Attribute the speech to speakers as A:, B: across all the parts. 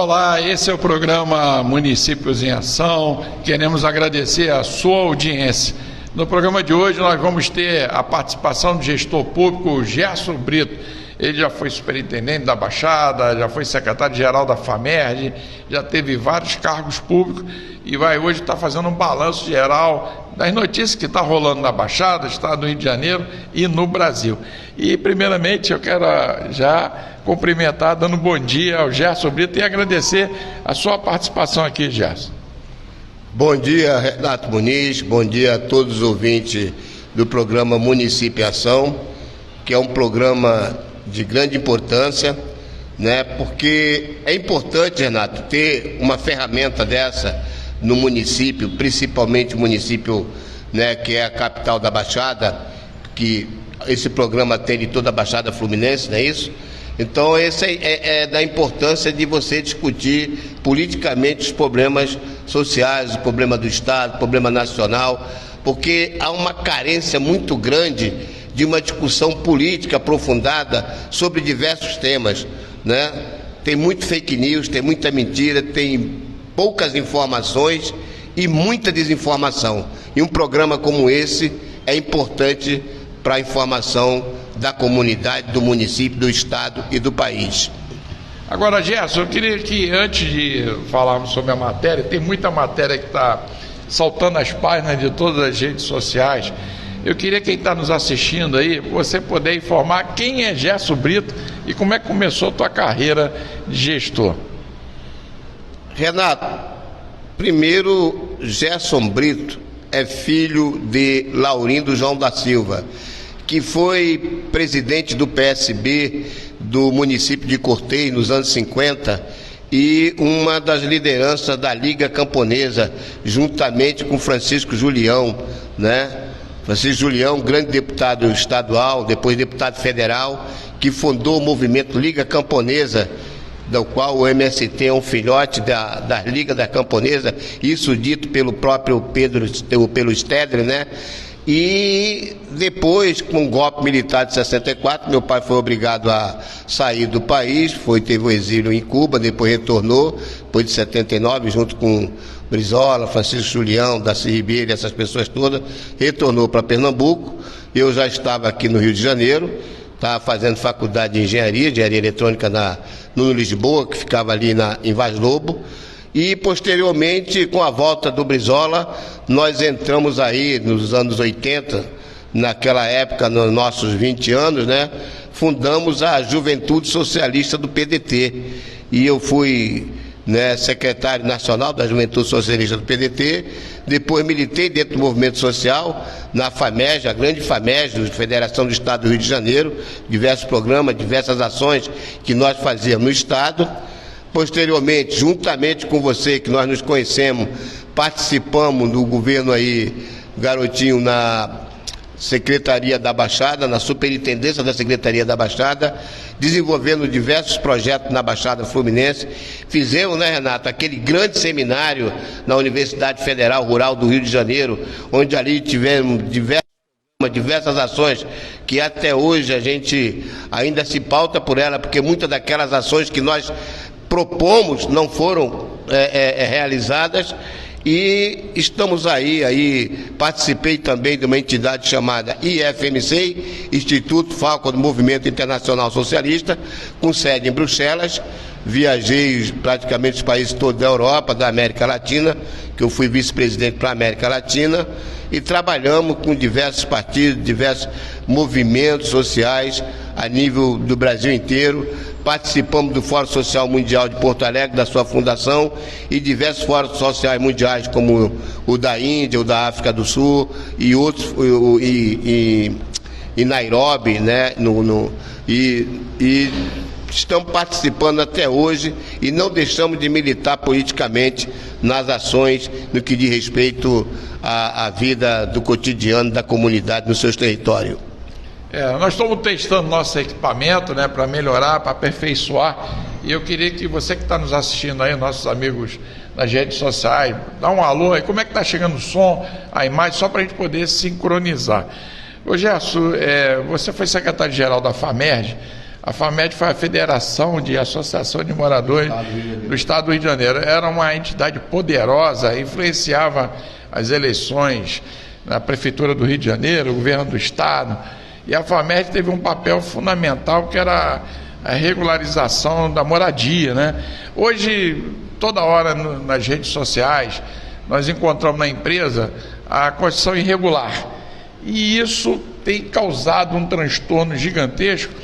A: Olá, esse é o programa Municípios em Ação. Queremos agradecer a sua audiência. No programa de hoje nós vamos ter a participação do gestor público Gerson Brito. Ele já foi superintendente da Baixada, já foi secretário-geral da FAMERJ, já teve vários cargos públicos e vai hoje estar fazendo um balanço geral das notícias que está rolando na Baixada, Estado do Rio de Janeiro e no Brasil. E primeiramente eu quero já cumprimentar, dando bom dia ao Gerson Brito e agradecer a sua participação aqui, Gerson.
B: Bom dia, Renato Muniz, bom dia a todos os ouvintes do programa Município em Ação, que é um programa de grande importância, né? Porque é importante, Renato, ter uma ferramenta dessa no município, principalmente o município, né, que é a capital da Baixada, que esse programa tem de toda a Baixada Fluminense, não é isso? Então, esse é da importância de você discutir politicamente os problemas sociais, o problema do Estado, o problema nacional, porque há uma carência muito grande de uma discussão política aprofundada sobre diversos temas, né? Tem muito fake news, tem muita mentira, tem poucas informações e muita desinformação. E um programa como esse é importante para a informação da comunidade, do município, do estado e do país.
A: Agora, Gerson, eu queria que antes de falarmos sobre a matéria, tem muita matéria que está saltando as páginas de todas as redes sociais. Eu queria que quem está nos assistindo aí, você poder informar quem é Gerson Brito e como é que começou a tua carreira de gestor.
B: Renato, primeiro, Gerson Brito é filho de Laurindo João da Silva, que foi presidente do PSB do município de Cortez nos anos 50 e uma das lideranças da Liga Camponesa, juntamente com Francisco Julião, né? Francisco Julião, grande deputado estadual, depois deputado federal, que fundou o movimento Liga Camponesa, do qual o MST é um filhote da Liga da Camponesa, isso dito pelo próprio pelo Stedley, né? E depois, com o golpe militar de 64, meu pai foi obrigado a sair do país, teve o exílio em Cuba, depois retornou, depois de 79, junto com Brizola, Francisco Julião, Darcy Ribeiro, essas pessoas todas, retornou para Pernambuco. Eu já estava aqui no Rio de Janeiro, estava fazendo faculdade de engenharia eletrônica no Lisboa, que ficava ali em Vaz Lobo. E posteriormente, com a volta do Brizola, nós entramos aí nos anos 80, naquela época, nos nossos 20 anos, né? Fundamos a Juventude Socialista do PDT. E eu fui, né, secretário nacional da Juventude Socialista do PDT, depois militei dentro do movimento social, na FAMERJ, a grande FAMERJ, Federação do Estado do Rio de Janeiro, diversos programas, diversas ações que nós fazíamos no Estado. Posteriormente, juntamente com você, que nós nos conhecemos, participamos do governo aí, garotinho, na Secretaria da Baixada, na Superintendência da Secretaria da Baixada, desenvolvendo diversos projetos na Baixada Fluminense. Fizemos, né, Renato, aquele grande seminário na Universidade Federal Rural do Rio de Janeiro, onde ali tivemos diversas ações que até hoje a gente ainda se pauta por ela, porque muitas daquelas ações que nós propomos não foram realizadas. E estamos aí, participei também de uma entidade chamada IFMC, Instituto Falcon do Movimento Internacional Socialista, com sede em Bruxelas. Viajei praticamente os países todos da Europa, da América Latina, que eu fui vice-presidente para a América Latina, e trabalhamos com diversos partidos, diversos movimentos sociais a nível do Brasil inteiro. Participamos do Fórum Social Mundial de Porto Alegre, da sua fundação, e diversos fóruns sociais mundiais, como o da Índia, o da África do Sul, e outros, e Nairobi, né? E estamos participando até hoje e não deixamos de militar politicamente nas ações no que diz respeito à vida do cotidiano da comunidade nos seus territórios.
A: Nós estamos testando nosso equipamento, né, para melhorar, para aperfeiçoar, e eu queria que você que está nos assistindo aí, nossos amigos nas redes sociais, dá um alô aí, como é que está chegando o som, a imagem, só para a gente poder sincronizar. Ô Gerson, você foi secretário-geral da FAMERJ, A FAMED foi a Federação de Associação de Moradores do Estado do Rio de Janeiro. Era uma entidade poderosa, influenciava as eleições na Prefeitura do Rio de Janeiro, o governo do Estado. E a FAMED teve um papel fundamental, que era a regularização da moradia, né? Hoje, toda hora nas redes sociais, nós encontramos na empresa a construção irregular. E isso tem causado um transtorno gigantesco,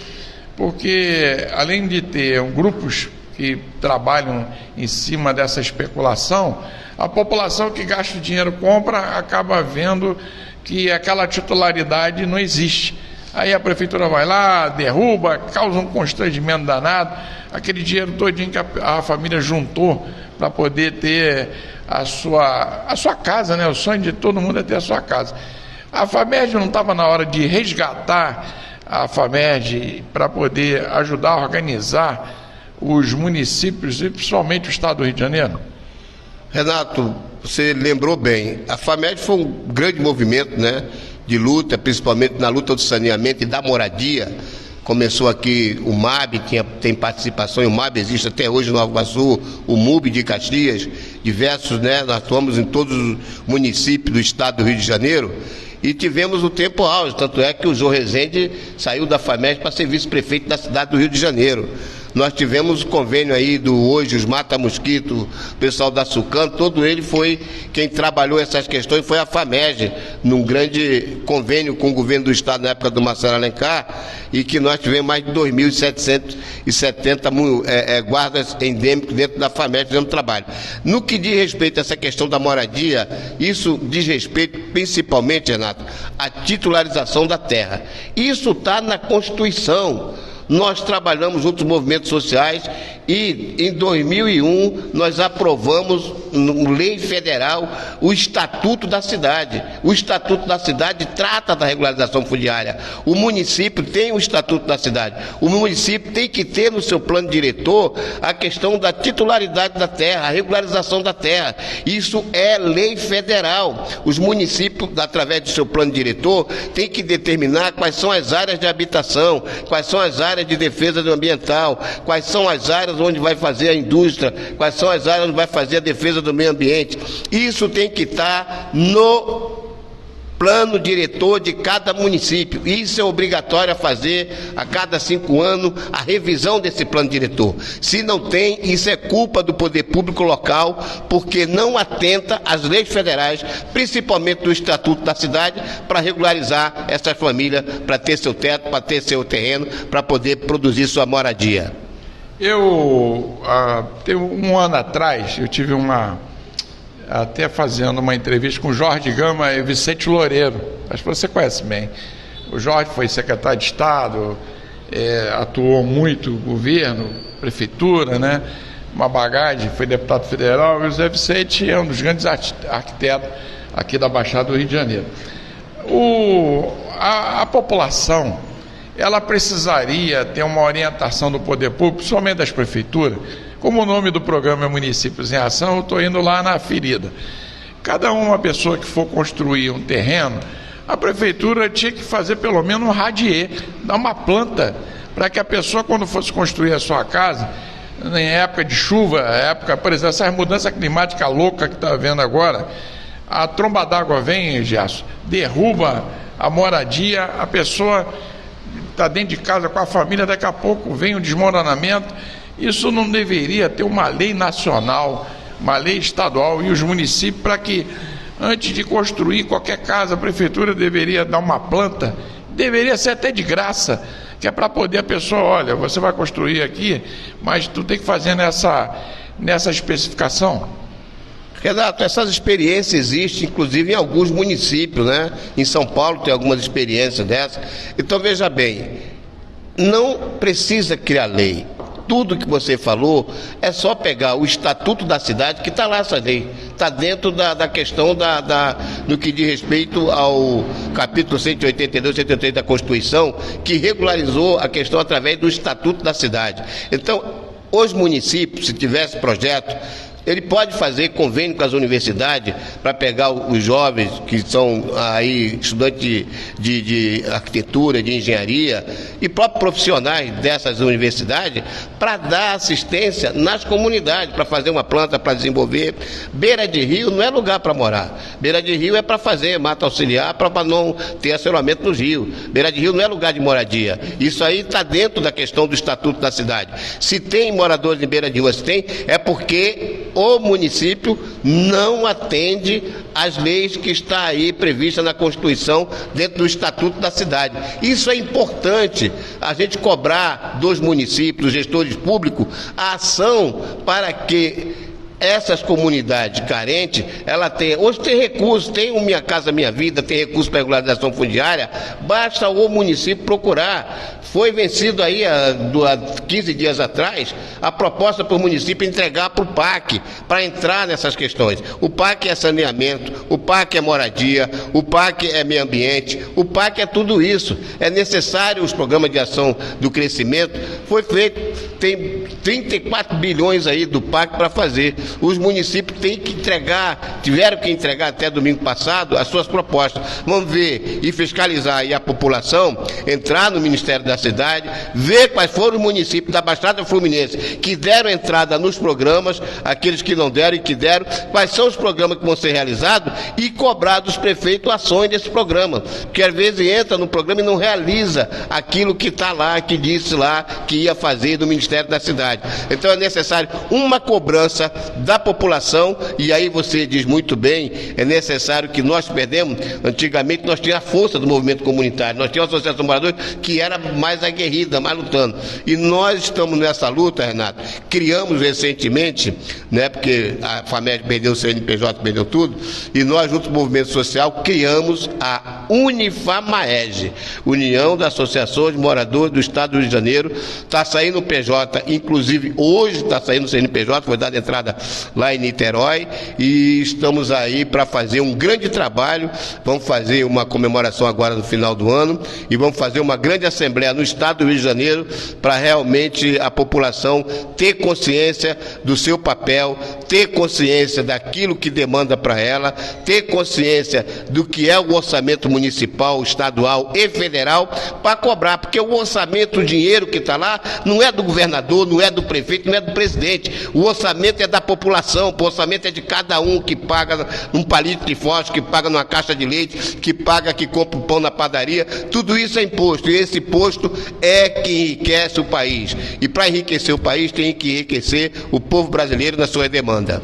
A: porque além de ter grupos que trabalham em cima dessa especulação, a população que gasta o dinheiro compra acaba vendo que aquela titularidade não existe. Aí a prefeitura vai lá, derruba, causa um constrangimento danado, aquele dinheiro todinho que a família juntou para poder ter a sua casa, né? O sonho de todo mundo é ter a sua casa. A FAMED não estava na hora de resgatar a FAMED para poder ajudar a organizar os municípios e principalmente o estado do Rio de Janeiro?
B: Renato, você lembrou bem, a FAMED foi um grande movimento, né, de luta, principalmente na luta do saneamento e da moradia. Começou aqui o MAB, tem participação, e o MAB existe até hoje no Nova Iguaçu, o MUB de Caxias, diversos, né, nós atuamos em todos os municípios do estado do Rio de Janeiro, e tivemos o tempo auge, tanto é que o João Rezende saiu da FAMED para ser vice-prefeito da cidade do Rio de Janeiro. Nós tivemos o convênio aí hoje, os Mata-Mosquito, o pessoal da Sucam, todo ele foi, quem trabalhou essas questões foi a FAMED, num grande convênio com o governo do estado na época do Marcelo Alencar, e que nós tivemos mais de 2.770 guardas endêmicos dentro da FAMED fazendo trabalho. No que diz respeito a essa questão da moradia, isso diz respeito principalmente, Renato, à titularização da terra. Isso está na Constituição. Nós trabalhamos junto aos movimentos sociais e em 2001 nós aprovamos, lei federal, o Estatuto da Cidade. O Estatuto da Cidade trata da regularização fundiária. O município tem o Estatuto da Cidade. O município tem que ter no seu plano diretor a questão da titularidade da terra, a regularização da terra. Isso é lei federal. Os municípios, através do seu plano diretor, têm que determinar quais são as áreas de habitação, quais são as áreas de defesa ambiental, quais são as áreas onde vai fazer a indústria, quais são as áreas onde vai fazer a defesa do meio ambiente. Isso tem que estar no plano diretor de cada município. Isso é obrigatório a fazer a cada 5 anos, a revisão desse plano diretor. Se não tem, isso é culpa do poder público local, porque não atenta às leis federais, principalmente do Estatuto da Cidade, para regularizar essas famílias, para ter seu teto, para ter seu terreno, para poder produzir sua moradia.
A: Tem um ano atrás, eu tive até fazendo uma entrevista com o Jorge Gama e Vicente Loureiro. Acho que você conhece bem. O Jorge foi secretário de Estado, atuou muito no governo, prefeitura, né? Uma bagagem, foi deputado federal, e o Zé Vicente é um dos grandes arquitetos aqui da Baixada do Rio de Janeiro. A população, ela precisaria ter uma orientação do poder público, principalmente das prefeituras. Como o nome do programa é Municípios em Ação, eu estou indo lá na ferida. Cada uma pessoa que for construir um terreno, a prefeitura tinha que fazer pelo menos um radier, dar uma planta, para que a pessoa, quando fosse construir a sua casa, em época de chuva, por exemplo, essa mudança climática louca que está havendo agora, a tromba d'água vem, Gerson, derruba a moradia, a pessoa está dentro de casa com a família, daqui a pouco vem o desmoronamento. Isso não deveria ter uma lei nacional, uma lei estadual e os municípios, para que, antes de construir qualquer casa, a prefeitura deveria dar uma planta, deveria ser até de graça, que é para poder a pessoa, olha, você vai construir aqui, mas tu tem que fazer nessa especificação.
B: Renato, essas experiências existem, inclusive, em alguns municípios, né? Em São Paulo tem algumas experiências dessas. Então, veja bem, não precisa criar lei. Tudo que você falou é só pegar o Estatuto da Cidade, que está lá essa lei, está dentro da questão no que diz respeito ao capítulo 182, 183 da Constituição, que regularizou a questão através do Estatuto da Cidade. Então, os municípios, se tivesse projeto, Ele pode fazer convênio com as universidades para pegar os jovens que são aí estudantes de arquitetura, de engenharia e próprios profissionais dessas universidades para dar assistência nas comunidades, para fazer uma planta, para desenvolver. Beira de rio não é lugar para morar. Beira de rio é para fazer mata auxiliar, para não ter assoreamento nos rios. Beira de rio não é lugar de moradia. Isso aí está dentro da questão do estatuto da cidade. Se tem moradores em beira de rio, se tem, é porque o município não atende às leis que está aí prevista na Constituição dentro do Estatuto da cidade. Isso é importante, a gente cobrar dos municípios, dos gestores públicos, a ação para que essas comunidades carentes, hoje tem recursos, tem o Minha Casa Minha Vida, tem recurso para regularização fundiária, basta o município procurar. Foi vencido aí há 15 dias atrás a proposta para o município entregar para o PAC, para entrar nessas questões. O PAC é saneamento, o PAC é moradia, o PAC é meio ambiente, o PAC é tudo isso. É necessário os programas de ação do crescimento, foi feito, tem 34 bilhões aí do PAC para fazer. Os municípios tiveram que entregar até domingo passado as suas propostas. Vamos ver e fiscalizar aí a população, entrar no Ministério da Cidade, ver quais foram os municípios da Baixada Fluminense que deram entrada nos programas, aqueles que não deram e que deram, quais são os programas que vão ser realizados e cobrar dos prefeitos ações desse programa. Porque às vezes entra no programa e não realiza aquilo que está lá, que disse lá que ia fazer do Ministério da Cidade. Então é necessário uma cobrança da população, e aí você diz muito bem, é necessário que nós perdemos. Antigamente nós tínhamos a força do movimento comunitário, nós tínhamos a Associação Moradores que era mais aguerrida, mais lutando. E nós estamos nessa luta, Renato. Criamos recentemente, né, porque a FAMED perdeu o CNPJ, perdeu tudo, e nós, junto com o movimento social, criamos a Unifamaeg, União das Associações de Moradores do Estado do Rio de Janeiro. Está saindo o PJ, inclusive hoje está saindo o CNPJ, foi dada entrada lá em Niterói, e estamos aí para fazer um grande trabalho. Vamos fazer uma comemoração agora no final do ano e vamos fazer uma grande assembleia no Estado do Rio de Janeiro para realmente a população ter consciência do seu papel, ter consciência daquilo que demanda para ela, ter consciência do que é o orçamento municipal, estadual e federal para cobrar, porque o orçamento, o dinheiro que está lá, não é do governador, não é do prefeito, não é do presidente. O orçamento é da população, o orçamento é de cada um que paga num palito de fósforo, que paga numa caixa de leite, que paga, que compra o pão na padaria. Tudo isso é imposto, e esse imposto é que enriquece o país. E para enriquecer o país, tem que enriquecer o povo brasileiro na sua demanda.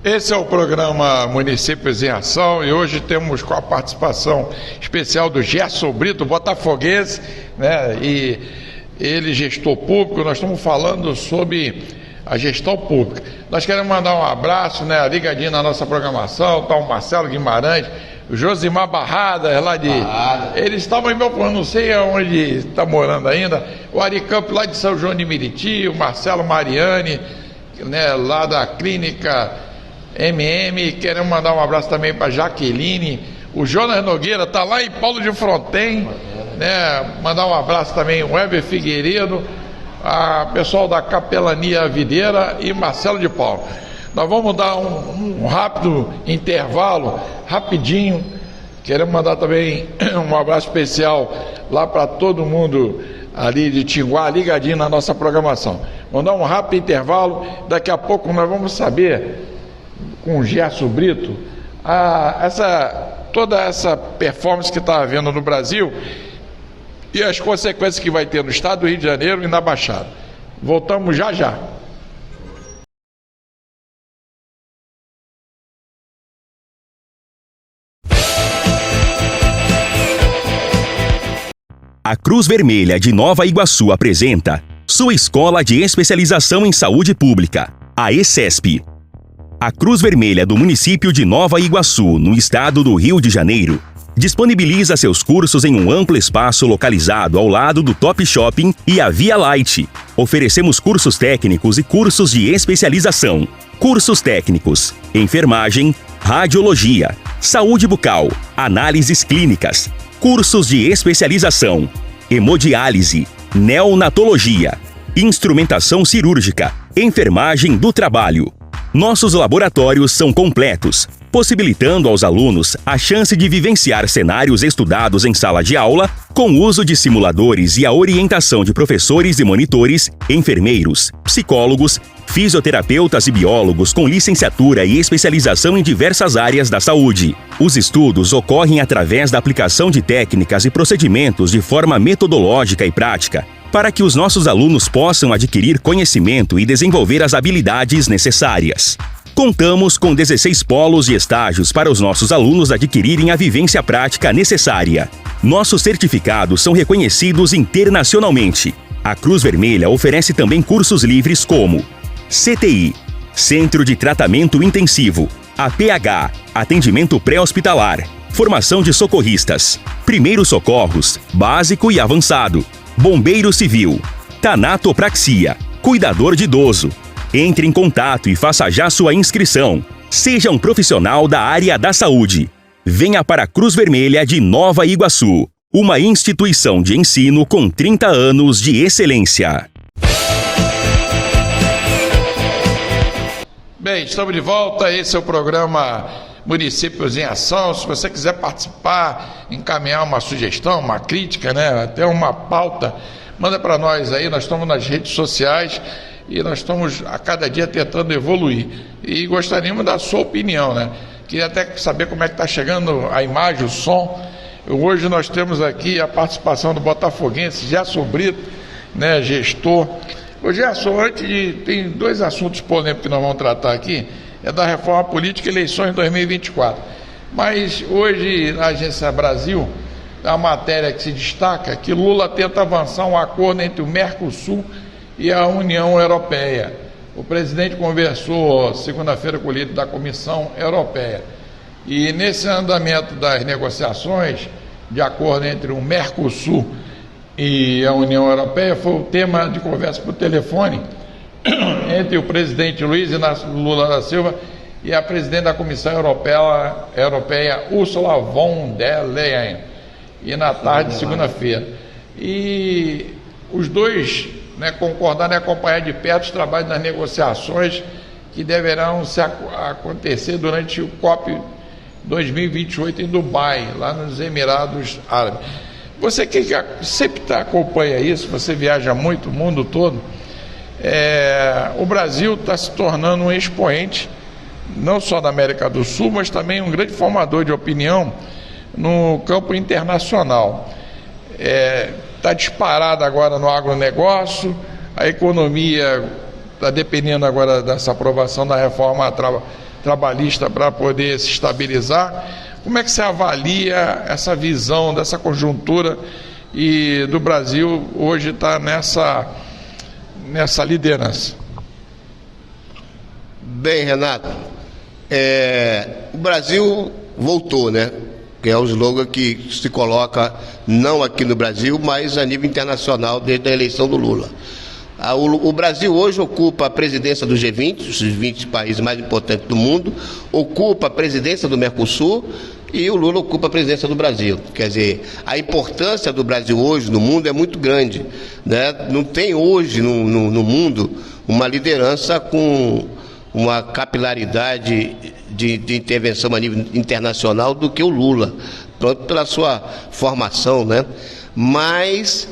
A: Esse é o programa Municípios em Ação, e hoje temos com a participação especial do Gerson Brito, botafoguense, né, e ele gestor público. Nós estamos falando sobre a gestão pública. Nós queremos mandar um abraço, né, ligadinho na nossa programação, está o Marcelo Guimarães, o Josimar Barrada, lá de... Eles estavam em Belfort, não sei onde está morando ainda, o Ari Campos lá de São João de Meriti, o Marcelo Mariani, né, lá da clínica Queremos mandar um abraço também para Jaqueline, o Jonas Nogueira está lá em Paulo de Fronten, né, mandar um abraço também o Weber Figueiredo, a pessoal da Capelania Videira e Marcelo de Paulo. Nós vamos dar um rápido intervalo, rapidinho. Queremos mandar também um abraço especial lá para todo mundo ali de Tinguá, ligadinho na nossa programação. Vamos dar um rápido intervalo, daqui a pouco nós vamos saber, com o Gerson Brito, toda essa performance que está havendo no Brasil e as consequências que vai ter no Estado do Rio de Janeiro e na Baixada. Voltamos já já.
C: A Cruz Vermelha de Nova Iguaçu apresenta sua Escola de Especialização em Saúde Pública, a ESESP. A Cruz Vermelha do município de Nova Iguaçu, no estado do Rio de Janeiro, disponibiliza seus cursos em um amplo espaço localizado ao lado do Top Shopping e a Via Light. Oferecemos cursos técnicos e cursos de especialização. Cursos técnicos: enfermagem, radiologia, saúde bucal, análises clínicas. Cursos de especialização: hemodiálise, neonatologia, instrumentação cirúrgica, enfermagem do trabalho, Nossos laboratórios são completos, possibilitando aos alunos a chance de vivenciar cenários estudados em sala de aula, com o uso de simuladores e a orientação de professores e monitores, enfermeiros, psicólogos, fisioterapeutas e biólogos com licenciatura e especialização em diversas áreas da saúde. Os estudos ocorrem através da aplicação de técnicas e procedimentos de forma metodológica e prática, para que os nossos alunos possam adquirir conhecimento e desenvolver as habilidades necessárias. Contamos com 16 polos e estágios para os nossos alunos adquirirem a vivência prática necessária. Nossos certificados são reconhecidos internacionalmente. A Cruz Vermelha oferece também cursos livres como CTI, Centro de Tratamento Intensivo, APH, Atendimento Pré-Hospitalar, Formação de Socorristas, Primeiros Socorros, Básico e Avançado, Bombeiro Civil, Tanatopraxia, Cuidador de Idoso. Entre em contato e faça já sua inscrição. Seja um profissional da área da saúde. Venha para a Cruz Vermelha de Nova Iguaçu, uma instituição de ensino com 30 anos de excelência.
A: Bem, estamos de volta. Esse é o programa Municípios em Ação. Se você quiser participar, encaminhar uma sugestão, uma crítica, né, até uma pauta, manda para nós aí. Nós estamos nas redes sociais e nós estamos a cada dia tentando evoluir. E gostaríamos da sua opinião, né? Queria até saber como é que está chegando a imagem, o som. Hoje nós temos aqui a participação do botafoguense Gerson Brito, né, gestor. Ô Gerson, tem dois assuntos polêmicos que nós vamos tratar aqui, é da reforma política e eleições 2024. Mas hoje, na Agência Brasil, há uma matéria que se destaca que Lula tenta avançar um acordo entre o Mercosul e a União Europeia. O presidente conversou segunda-feira com o líder da Comissão Europeia. E nesse andamento das negociações de acordo entre o Mercosul e a União Europeia, foi o tema de conversa por telefone entre o presidente Luiz Inácio Lula da Silva e a presidente da Comissão Europeia, Ursula von der Leyen, e na tarde de segunda-feira. E os dois, né, concordaram em acompanhar de perto os trabalhos das negociações que deverão acontecer durante o COP 2028 em Dubai, lá nos Emirados Árabes. Você que sempre acompanha isso, você viaja muito, o mundo todo, o Brasil está se tornando um expoente, não só da América do Sul, mas também um grande formador de opinião no campo internacional. Está disparado agora no agronegócio, a economia está dependendo agora dessa aprovação da reforma trabalhista para poder se estabilizar. Como é que você avalia essa visão dessa conjuntura e do Brasil hoje está nessa liderança?
B: Bem, Renato, o Brasil voltou, né? Que é o slogan que se coloca não aqui no Brasil, mas a nível internacional desde a eleição do Lula. O Brasil hoje ocupa a presidência do G20, os 20 países mais importantes do mundo, ocupa a presidência do Mercosul e o Lula ocupa a presidência do Brasil. Quer dizer, a importância do Brasil hoje no mundo é muito grande, né? Não tem hoje no mundo uma liderança com uma capilaridade de intervenção a nível internacional do que o Lula, pela sua formação, né? Mas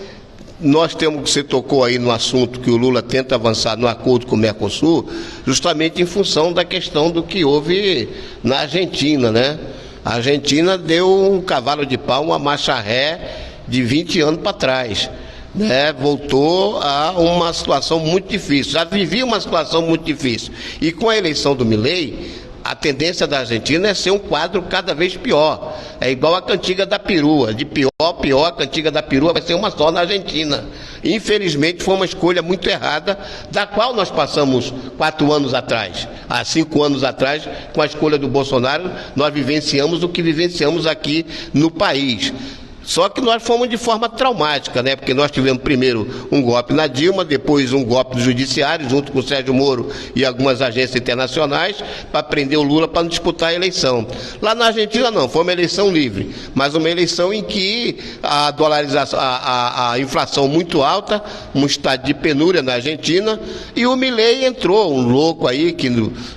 B: nós temos, você tocou aí no assunto que o Lula tenta avançar no acordo com o Mercosul, justamente em função da questão do que houve na Argentina, né? A Argentina deu um cavalo de pau, uma marcha ré de 20 anos para trás, né? Voltou a uma situação muito difícil, já vivia uma situação muito difícil. E com a eleição do Milei, a tendência da Argentina é ser um quadro cada vez pior. É igual a cantiga da perua, de pior a pior, a cantiga da perua vai ser uma só na Argentina. Infelizmente foi uma escolha muito errada, da qual nós passamos 4 anos atrás. Há 5 anos atrás, com a escolha do Bolsonaro, nós vivenciamos o que vivenciamos aqui no país. Só que nós fomos de forma traumática, né? Porque nós tivemos primeiro um golpe na Dilma, depois um golpe do judiciário, junto com o Sérgio Moro e algumas agências internacionais, para prender o Lula para não disputar a eleição. Lá na Argentina não, foi uma eleição livre, mas uma eleição em que a dolarização, a inflação muito alta, um estado de penúria na Argentina, e o Milei entrou, um louco aí, que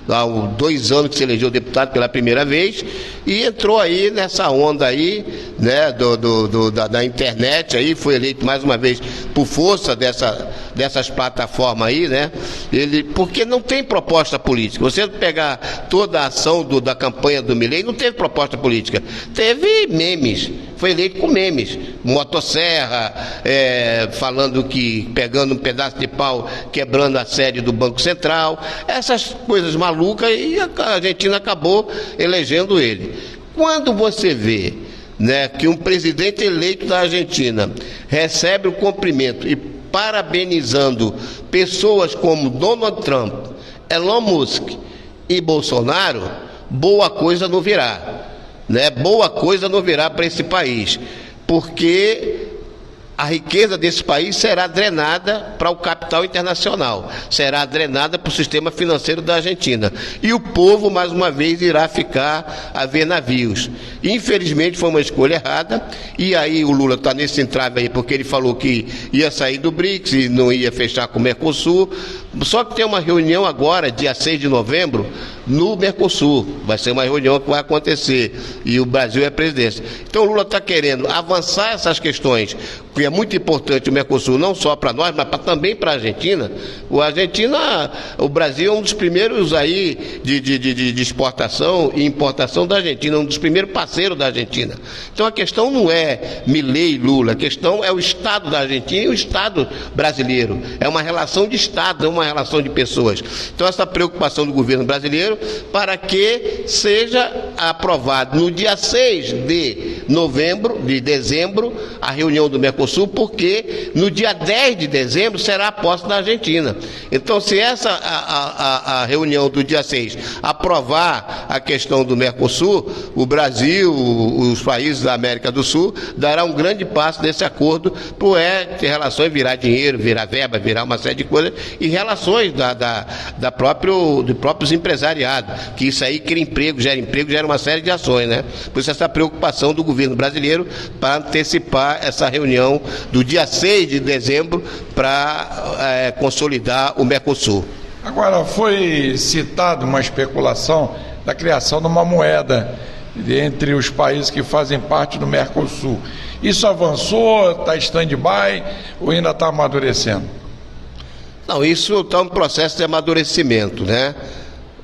B: há 2 anos que se elegeu deputado pela primeira vez, e entrou aí nessa onda aí, né, da internet aí, foi eleito mais uma vez por força dessas plataformas aí, né? Porque não tem proposta política. Você pegar toda a ação da campanha do Milei, não teve proposta política. Teve memes. Foi eleito com memes. Motosserra, falando que pegando um pedaço de pau, quebrando a sede do Banco Central, essas coisas malucas, e a Argentina acabou elegendo ele. Quando você vê, né, que um presidente eleito da Argentina recebe o cumprimento e parabenizando pessoas como Donald Trump, Elon Musk e Bolsonaro, boa coisa não virá, né? Boa coisa não virá para esse país, porque a riqueza desse país será drenada para o capital internacional, será drenada para o sistema financeiro da Argentina. E o povo, mais uma vez, irá ficar a ver navios. Infelizmente, foi uma escolha errada, e aí o Lula está nesse entrave aí, porque ele falou que ia sair do BRICS e não ia fechar com o Mercosul. Só que tem uma reunião agora, dia 6 de novembro, no Mercosul. Vai ser uma reunião que vai acontecer, e o Brasil é presidência. Então o Lula está querendo avançar essas questões, que é muito importante o Mercosul, não só para nós, mas também para a Argentina. O Brasil é um dos primeiros aí de exportação e importação da Argentina, um dos primeiros parceiros da Argentina. Então a questão não é Milei e Lula, a questão é o Estado da Argentina e o Estado brasileiro. É uma relação de Estado, é uma relação de pessoas. Então essa preocupação do governo brasileiro para que seja aprovado no dia 6 de dezembro, a reunião do Mercosul, porque no dia 10 de dezembro será a posse da Argentina. Então, se a reunião do dia 6 aprovar a questão do Mercosul, o Brasil, os países da América do Sul, dará um grande passo nesse acordo, ter relações, virar dinheiro, virar verba, virar uma série de coisas, e relações do próprios empresariados, que isso aí cria emprego, gera uma série de ações, né? Por isso essa preocupação do governo brasileiro para antecipar essa reunião do dia 6 de dezembro para consolidar o Mercosul.
A: Agora, foi citada uma especulação da criação de uma moeda entre os países que fazem parte do Mercosul. Isso avançou, está em stand-by ou ainda está amadurecendo?
B: Não, isso está um processo de amadurecimento, né?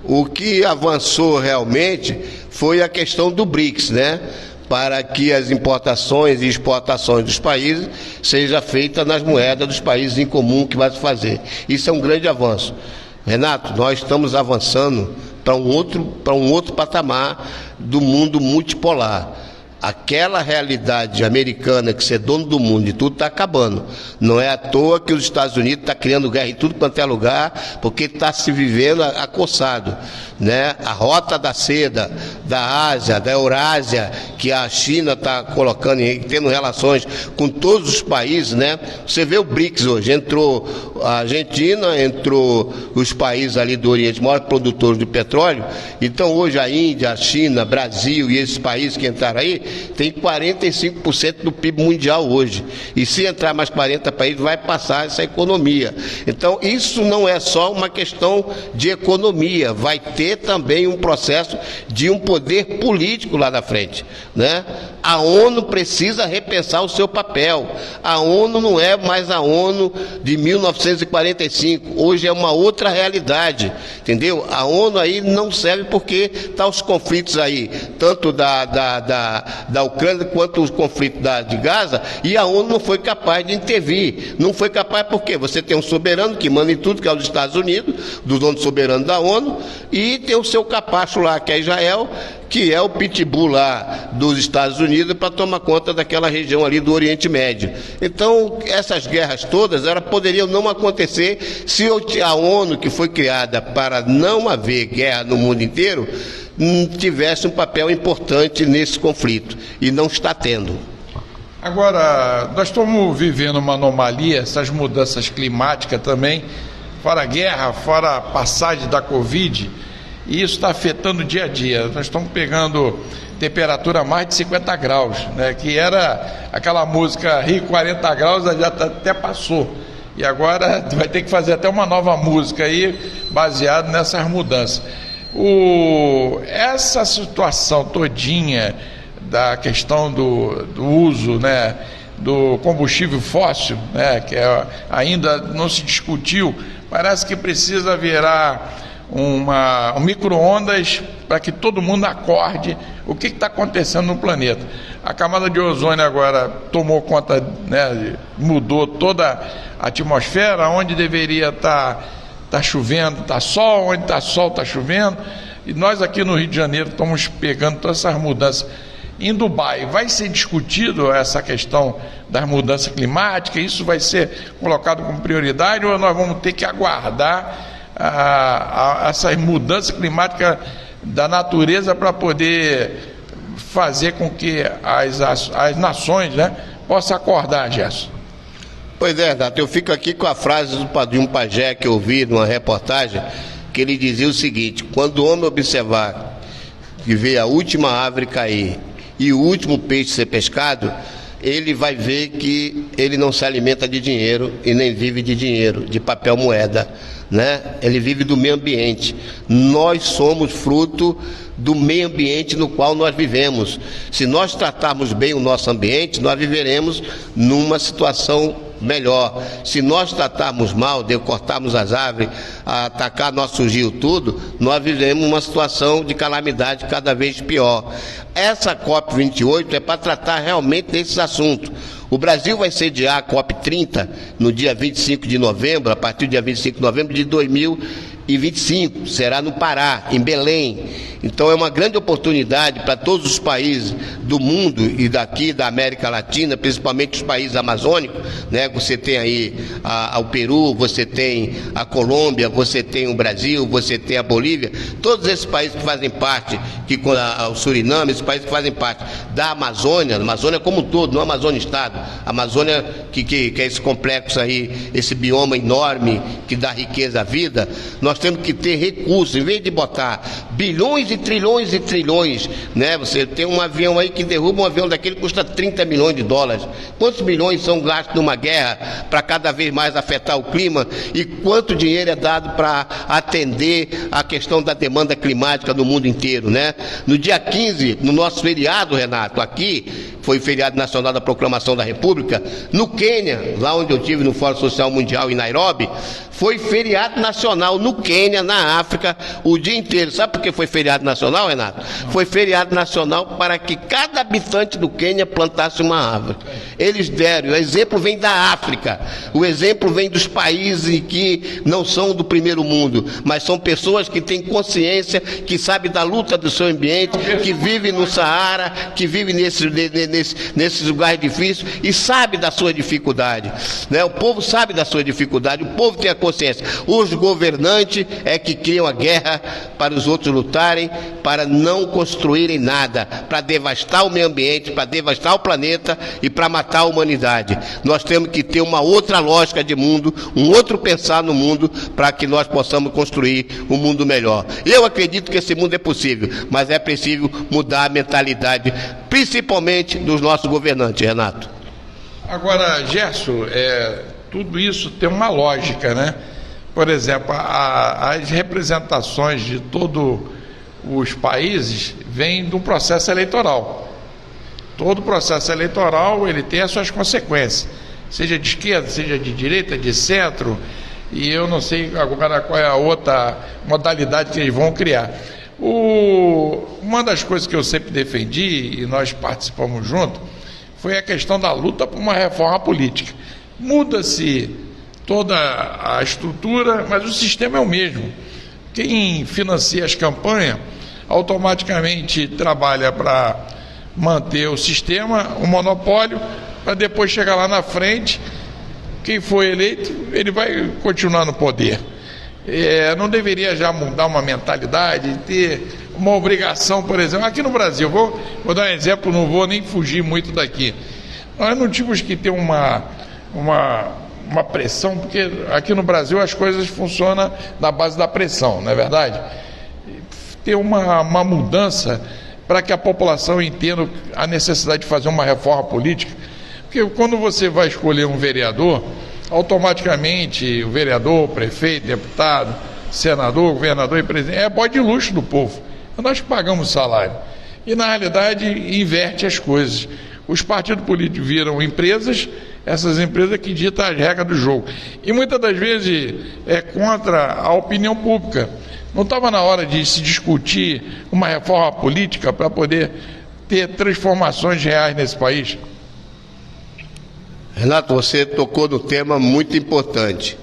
B: O que avançou realmente foi a questão do BRICS, né? Para que as importações e exportações dos países seja feita nas moedas dos países em comum que vai se fazer. Isso é um grande avanço. Renato, nós estamos avançando para um outro patamar do mundo multipolar. Aquela realidade americana que ser dono do mundo e tudo está acabando. Não é à toa que os Estados Unidos estão criando guerra em tudo quanto é lugar, porque está se vivendo acossado, né? A rota da seda, da Ásia, da Eurásia, que a China está colocando, tendo relações com todos os países, né? Você vê o BRICS hoje, entrou a Argentina, entrou os países ali do Oriente, maiores produtores de petróleo. Então hoje a Índia, a China, Brasil e esses países que entraram aí, tem 45% do PIB mundial hoje. E se entrar mais 40 países, vai passar essa economia. Então, isso não é só uma questão de economia, vai ter também um processo de um poder político lá na frente, né? A ONU precisa repensar o seu papel. A ONU não é mais a ONU de 1945. Hoje é uma outra realidade, entendeu? A ONU aí não serve porque tá os conflitos aí, tanto da Ucrânia quanto os conflitos de Gaza, e a ONU não foi capaz de intervir. Não foi capaz porque você tem um soberano que manda em tudo, que é os Estados Unidos, do dono soberano da ONU, e tem o seu capacho lá, que é Israel, que é o pitbull lá dos Estados Unidos para tomar conta daquela região ali do Oriente Médio. Então, essas guerras todas, elas poderiam não acontecer se a ONU, que foi criada para não haver guerra no mundo inteiro, tivesse um papel importante nesse conflito, e não está tendo.
A: Agora, nós estamos vivendo uma anomalia, essas mudanças climáticas também, fora a guerra, fora a passagem da Covid, e isso está afetando o dia a dia. Nós estamos pegando temperatura a mais de 50 graus, né? Que era aquela música Rio 40 graus, já até passou. E agora vai ter que fazer até uma nova música aí, baseada nessas mudanças. Essa situação todinha da questão do uso, né, do combustível fóssil, né, que ainda não se discutiu, parece que precisa virar um micro-ondas para que todo mundo acorde o que está acontecendo no planeta. A camada de ozônio agora tomou conta, né, mudou toda a atmosfera, onde deveria estar chovendo, está sol, onde está sol, está chovendo, e nós aqui no Rio de Janeiro estamos pegando todas essas mudanças. Em Dubai, vai ser discutido essa questão das mudanças climáticas? Isso vai ser colocado como prioridade ou nós vamos ter que aguardar essas mudanças climáticas da natureza para poder fazer com que as nações, né, possam acordar, Gerson?
B: Pois é, Renato, eu fico aqui com a frase de um pajé que eu vi numa reportagem, que ele dizia o seguinte: quando o homem observar que vê a última árvore cair e o último peixe ser pescado, ele vai ver que ele não se alimenta de dinheiro e nem vive de dinheiro, de papel moeda, né? Ele vive do meio ambiente. Nós somos fruto do meio ambiente no qual nós vivemos. Se nós tratarmos bem o nosso ambiente, nós viveremos numa situação melhor. Se nós tratarmos mal, cortarmos as árvores, atacar nosso rio, tudo, nós vivemos uma situação de calamidade cada vez pior. Essa COP28 é para tratar realmente desses assuntos. O Brasil vai sediar a COP30 no dia 25 de novembro, a partir do dia 25 de novembro de 2025, será no Pará, em Belém. Então é uma grande oportunidade para todos os países do mundo e daqui da América Latina, principalmente os países amazônicos, né? Você tem aí o Peru, você tem a Colômbia, você tem o Brasil, você tem a Bolívia, todos esses países que fazem parte, o Suriname, esses países que fazem parte da Amazônia, a Amazônia como um todo, não a Amazônia Estado, a Amazônia que é esse complexo aí, esse bioma enorme que dá riqueza à vida. Nós temos que ter recursos, em vez de botar bilhões e trilhões, né? Você tem um avião aí que derruba um avião daquele que custa 30 milhões de dólares. Quantos milhões são gastos numa guerra para cada vez mais afetar o clima? E quanto dinheiro é dado para atender a questão da demanda climática no mundo inteiro, né? No dia 15, no nosso feriado, Renato, aqui, foi feriado nacional da Proclamação da República, no Quênia, lá onde eu estive no Fórum Social Mundial em Nairobi, foi feriado nacional no Quênia, na África, o dia inteiro. Sabe por que foi feriado nacional, Renato? Foi feriado nacional para que cada habitante do Quênia plantasse uma árvore. Eles deram, o exemplo vem da África, o exemplo vem dos países que não são do primeiro mundo, mas são pessoas que têm consciência, que sabem da luta do seu ambiente, que vivem no Saara, que vivem nesses lugares difíceis e sabe da sua dificuldade, né? O povo sabe da sua dificuldade, o povo tem a consciência. Os governantes é que criam a guerra para os outros lutarem, para não construírem nada, para devastar o meio ambiente, para devastar o planeta e para matar a humanidade. Nós temos que ter uma outra lógica de mundo, um outro pensar no mundo, para que nós possamos construir um mundo melhor. Eu acredito que esse mundo é possível, mas é preciso mudar a mentalidade, principalmente dos nossos governantes, Renato.
A: Agora, Gerson, tudo isso tem uma lógica, né? Por exemplo, as representações de todos os países vêm de um processo eleitoral. Todo processo eleitoral ele tem as suas consequências, seja de esquerda, seja de direita, de centro, e eu não sei agora qual é a outra modalidade que eles vão criar. Uma das coisas que eu sempre defendi, e nós participamos junto, foi a questão da luta por uma reforma política. Muda-se toda a estrutura, mas o sistema é o mesmo. Quem financia as campanhas automaticamente trabalha para manter o sistema, o monopólio, para depois chegar lá na frente, quem foi eleito, ele vai continuar no poder. Não deveria já mudar uma mentalidade, ter uma obrigação, por exemplo, aqui no Brasil, vou dar um exemplo, não vou nem fugir muito daqui. Nós não tínhamos que ter uma pressão, porque aqui no Brasil as coisas funcionam na base da pressão, não é verdade? Ter uma mudança para que a população entenda a necessidade de fazer uma reforma política, porque quando você vai escolher um vereador, automaticamente o vereador, o prefeito, deputado, senador, governador e presidente é bode de luxo do povo. Nós pagamos salário. E na realidade inverte as coisas. Os partidos políticos viram empresas, essas empresas que ditam as regras do jogo. E muitas das vezes é contra a opinião pública. Não estava na hora de se discutir uma reforma política para poder ter transformações reais nesse país?
B: Renato, você tocou no tema muito importante.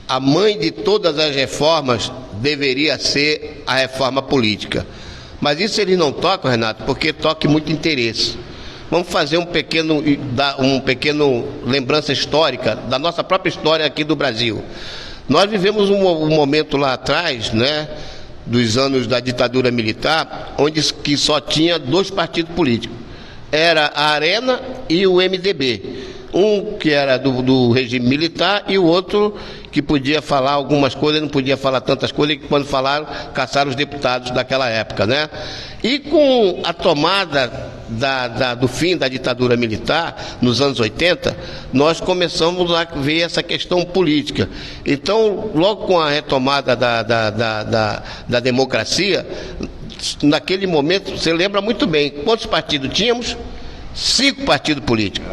B: A mãe de todas as reformas deveria ser a reforma política. Mas isso eles não tocam, Renato, porque toca muito interesse. Vamos fazer um pequeno lembrança histórica da nossa própria história aqui do Brasil. Nós vivemos um momento lá atrás, né, dos anos da ditadura militar, onde que só tinha dois partidos políticos. Era a Arena e o MDB. Um que era do regime militar e o outro que podia falar algumas coisas, não podia falar tantas coisas, que quando falaram, caçaram os deputados daquela época, né? E com a tomada do fim da ditadura militar, nos anos 80, nós começamos a ver essa questão política. Então, logo com a retomada da democracia, naquele momento, você lembra muito bem, quantos partidos tínhamos? 5 partidos políticos.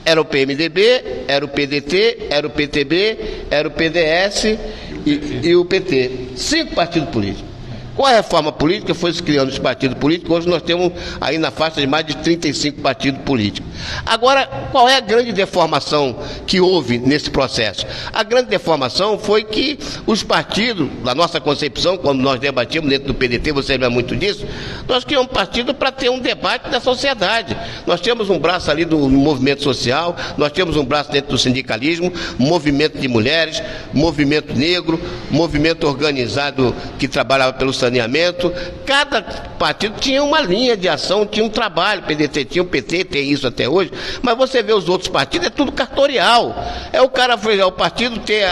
B: Era o PMDB, era o PDT, era o PTB, era o PDS e o PT. 5 partidos políticos. Com a reforma política, foi se criando os partidos políticos. Hoje nós temos aí na faixa de mais de 35 partidos políticos. Agora, qual é a grande deformação que houve nesse processo? A grande deformação foi que os partidos, na nossa concepção, quando nós debatíamos dentro do PDT, você lembra muito disso, nós criamos um partido para ter um debate da sociedade. Nós temos um braço ali do movimento social, nós temos um braço dentro do sindicalismo, movimento de mulheres, movimento negro, movimento organizado que trabalhava pelo saneamento. Cada partido tinha uma linha de ação, tinha um trabalho. O PDT tinha, o PT tem isso até hoje, mas você vê os outros partidos, é tudo cartorial. É o cara, o partido ter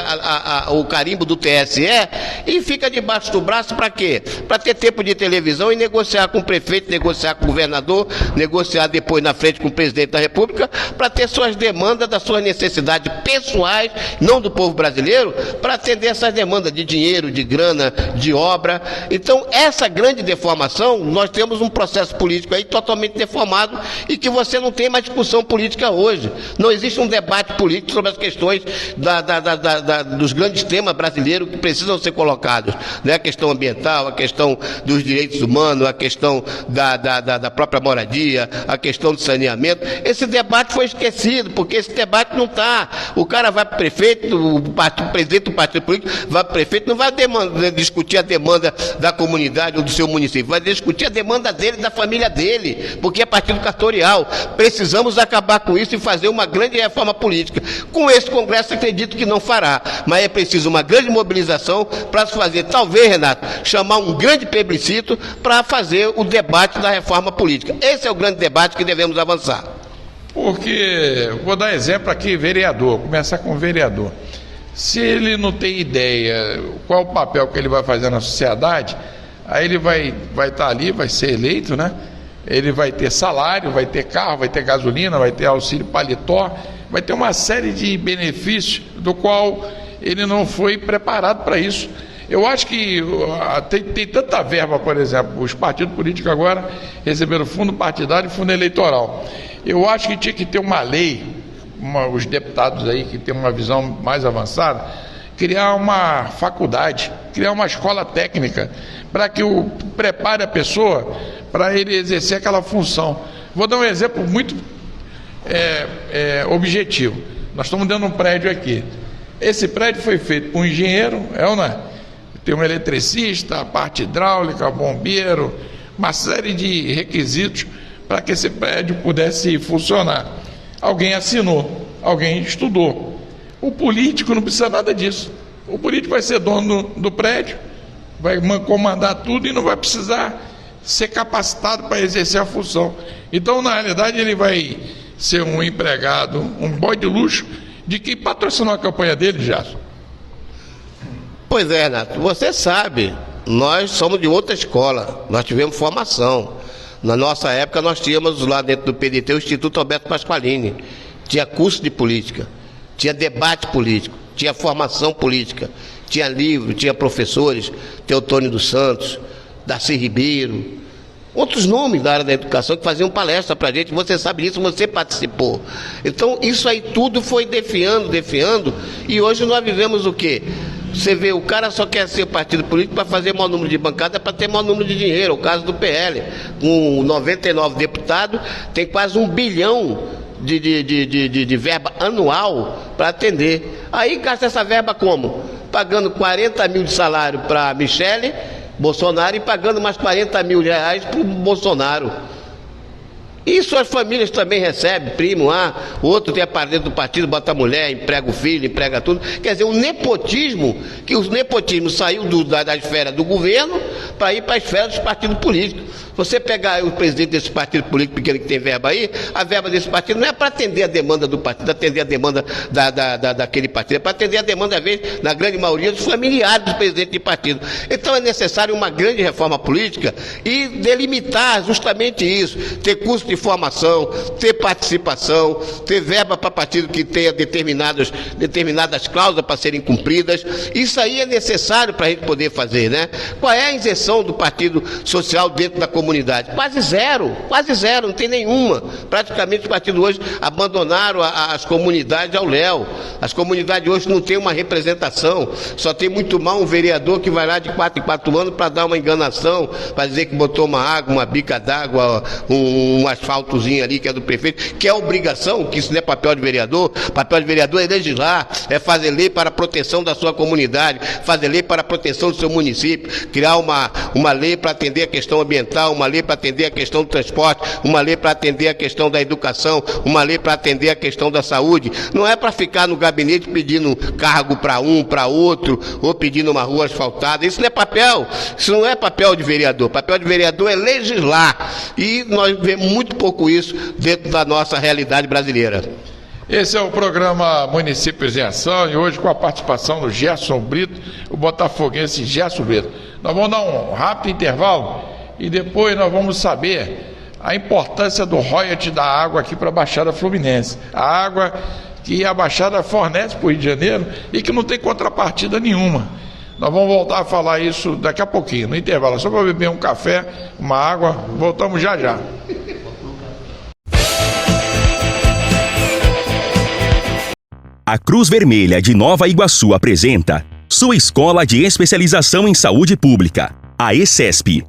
B: o carimbo do TSE e fica debaixo do braço para quê? Para ter tempo de televisão e negociar com o prefeito, negociar com o governador, negociar depois na frente com o presidente da República, para ter suas demandas, das suas necessidades pessoais, não do povo brasileiro, para atender essas demandas de dinheiro, de grana, de obra. Então, essa grande deformação, nós temos um processo político aí totalmente deformado e que você não tem mais discussão política hoje. Não existe um debate político sobre as questões dos grandes temas brasileiros que precisam ser colocados, né? A questão ambiental, a questão dos direitos humanos, a questão da própria moradia, a questão do saneamento. Esse debate foi esquecido, porque esse debate não está. O cara vai para o prefeito, o presidente do partido político vai para o prefeito, não vai discutir a demanda da comunidade ou do seu município, vai discutir a demanda dele, da família dele, porque é partido cartorial. Precisamos acabar com isso e fazer uma grande reforma política. Com esse Congresso, acredito que não fará, mas é preciso uma grande mobilização para se fazer, talvez, Renato, chamar um grande plebiscito para fazer o debate da reforma política. Esse é o grande debate que devemos avançar.
A: Porque, vou dar exemplo aqui, vereador, começar com o vereador. Se ele não tem ideia qual o papel que ele vai fazer na sociedade, aí ele vai estar ali, vai ser eleito, né? Ele vai ter salário, vai ter carro, vai ter gasolina, vai ter auxílio paletó, vai ter uma série de benefícios do qual ele não foi preparado para isso. Eu acho que tem tanta verba, por exemplo, os partidos políticos agora receberam fundo partidário e fundo eleitoral. Eu acho que tinha que ter uma lei, os deputados aí que têm uma visão mais avançada, criar uma faculdade, criar uma escola técnica, para que prepare a pessoa para ele exercer aquela função. Vou dar um exemplo muito objetivo. Nós estamos dando um prédio aqui. Esse prédio foi feito por um engenheiro, tem um eletricista, a parte hidráulica, bombeiro, uma série de requisitos para que esse prédio pudesse funcionar. Alguém assinou, alguém estudou. O político não precisa nada disso. O político vai ser dono do prédio, vai comandar tudo e não vai precisar ser capacitado para exercer a função. Então, na realidade, ele vai ser um empregado, um boy de luxo, de quem patrocinou a campanha dele, Gerson?
B: Pois é, Renato, você sabe, nós somos de outra escola, nós tivemos formação. Na nossa época nós tínhamos lá dentro do PDT o Instituto Alberto Pasqualini, tinha curso de política, tinha debate político, tinha formação política, tinha livro, tinha professores, Teotônio dos Santos, Darcy Ribeiro, outros nomes da área da educação que faziam palestra para a gente, você sabe disso, você participou. Então isso aí tudo foi definhando, e hoje nós vivemos o quê? Você vê, o cara só quer ser partido político para fazer maior número de bancada, para ter maior número de dinheiro. O caso do PL, com 99 deputados, tem quase 1 bilhão de verba anual para atender. Aí gasta essa verba como? Pagando 40 mil de salário para Michele Bolsonaro e pagando mais 40 mil reais para o Bolsonaro. E suas famílias também recebem, primo, outro tem a parte dentro do partido, bota a mulher, emprega o filho, emprega tudo. Quer dizer, o nepotismo saiu da esfera do governo para ir para a esfera dos partidos políticos. Você pegar o presidente desse partido político pequeno que tem verba aí, a verba desse partido não é para atender a demanda do partido, atender a demanda daquele partido, é para atender a demanda, às vezes, na grande maioria, dos familiares do presidente de partido. Então é necessário uma grande reforma política e delimitar justamente isso, ter curso de formação, ter participação, ter verba para partido que tenha determinadas cláusulas para serem cumpridas. Isso aí é necessário para a gente poder fazer, né? Qual é a inserção do Partido Social dentro da comunidade? Quase zero, não tem nenhuma. Praticamente os partidos hoje abandonaram as comunidades ao léu. As comunidades hoje não têm uma representação, só tem muito mal um vereador que vai lá de 4 em 4 anos para dar uma enganação, para dizer que botou uma água, uma bica d'água, um asfaltozinho ali que é do prefeito, que é obrigação, que isso não é papel de vereador. Papel de vereador é legislar, é fazer lei para a proteção da sua comunidade, fazer lei para a proteção do seu município, criar uma lei para atender a questão ambiental, uma lei para atender a questão do transporte, uma lei para atender a questão da educação, uma lei para atender a questão da saúde. Não é para ficar no gabinete pedindo cargo para um, para outro, ou pedindo uma rua asfaltada. Isso não é papel, isso não é papel de vereador. Papel de vereador é legislar. E nós vemos muito pouco isso dentro da nossa realidade brasileira.
A: Esse é o programa Municípios em Ação e hoje com a participação do Gerson Brito, o botafoguense Gerson Brito. Nós vamos dar um rápido intervalo e depois nós vamos saber a importância do royalty da água aqui para a Baixada Fluminense. A água que a Baixada fornece para o Rio de Janeiro e que não tem contrapartida nenhuma. Nós vamos voltar a falar isso daqui a pouquinho, no intervalo. Só para beber um café, uma água, voltamos já já.
C: A Cruz Vermelha de Nova Iguaçu apresenta sua Escola de Especialização em Saúde Pública, a ESESP.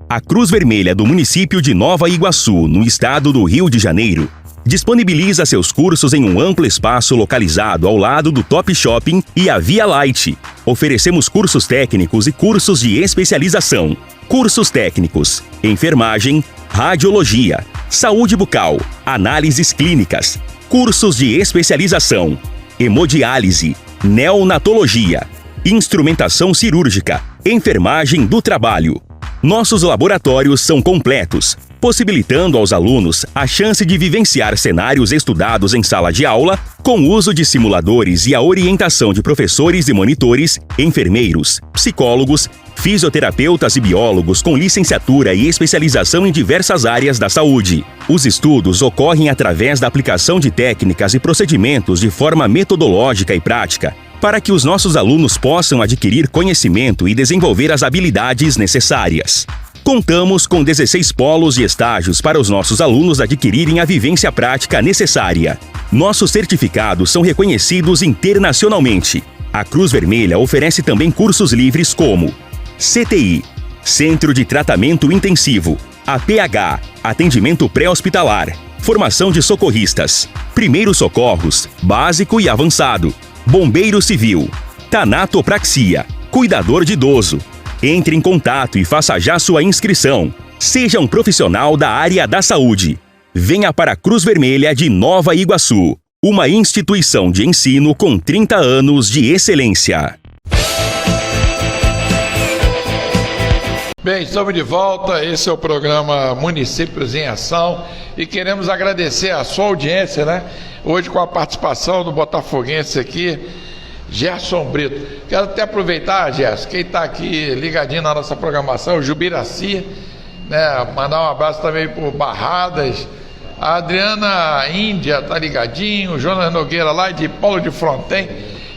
C: A Cruz Vermelha do município de Nova Iguaçu, no estado do Rio de Janeiro, disponibiliza seus cursos em um amplo espaço localizado ao lado do Top Shopping e a Via Light. Oferecemos cursos técnicos e cursos de especialização. Cursos técnicos: enfermagem, radiologia, saúde bucal, análises clínicas. Cursos de especialização: hemodiálise, neonatologia, instrumentação cirúrgica, enfermagem do trabalho. Nossos laboratórios são completos, possibilitando aos alunos a chance de vivenciar cenários estudados em sala de aula, com uso de simuladores e a orientação de professores e monitores, enfermeiros, psicólogos, fisioterapeutas e biólogos com licenciatura e especialização em diversas áreas da saúde. Os estudos ocorrem através da aplicação de técnicas e procedimentos de forma metodológica e prática, para que os nossos alunos possam adquirir conhecimento e desenvolver as habilidades necessárias. Contamos com 16 polos e estágios para os nossos alunos adquirirem a vivência prática necessária. Nossos certificados são reconhecidos internacionalmente. A Cruz Vermelha oferece também cursos livres como CTI, Centro de Tratamento Intensivo, APH, Atendimento Pré-Hospitalar, Formação de Socorristas, Primeiros Socorros, Básico e Avançado, Bombeiro Civil, Tanatopraxia, Cuidador de Idoso. Entre em contato e faça já sua inscrição. Seja um profissional da área da saúde. Venha para a Cruz Vermelha de Nova Iguaçu, uma instituição de ensino com 30 anos de excelência.
A: Bem, estamos de volta, esse é o programa Municípios em Ação e queremos agradecer a sua audiência, né? Hoje com a participação do botafoguense aqui, Gerson Brito. Quero até aproveitar, Gerson, quem está aqui ligadinho na nossa programação, o Jubiraci, né? Mandar um abraço também por Barradas, a Adriana Índia está ligadinho, o Jonas Nogueira lá de Paulo de Fronten.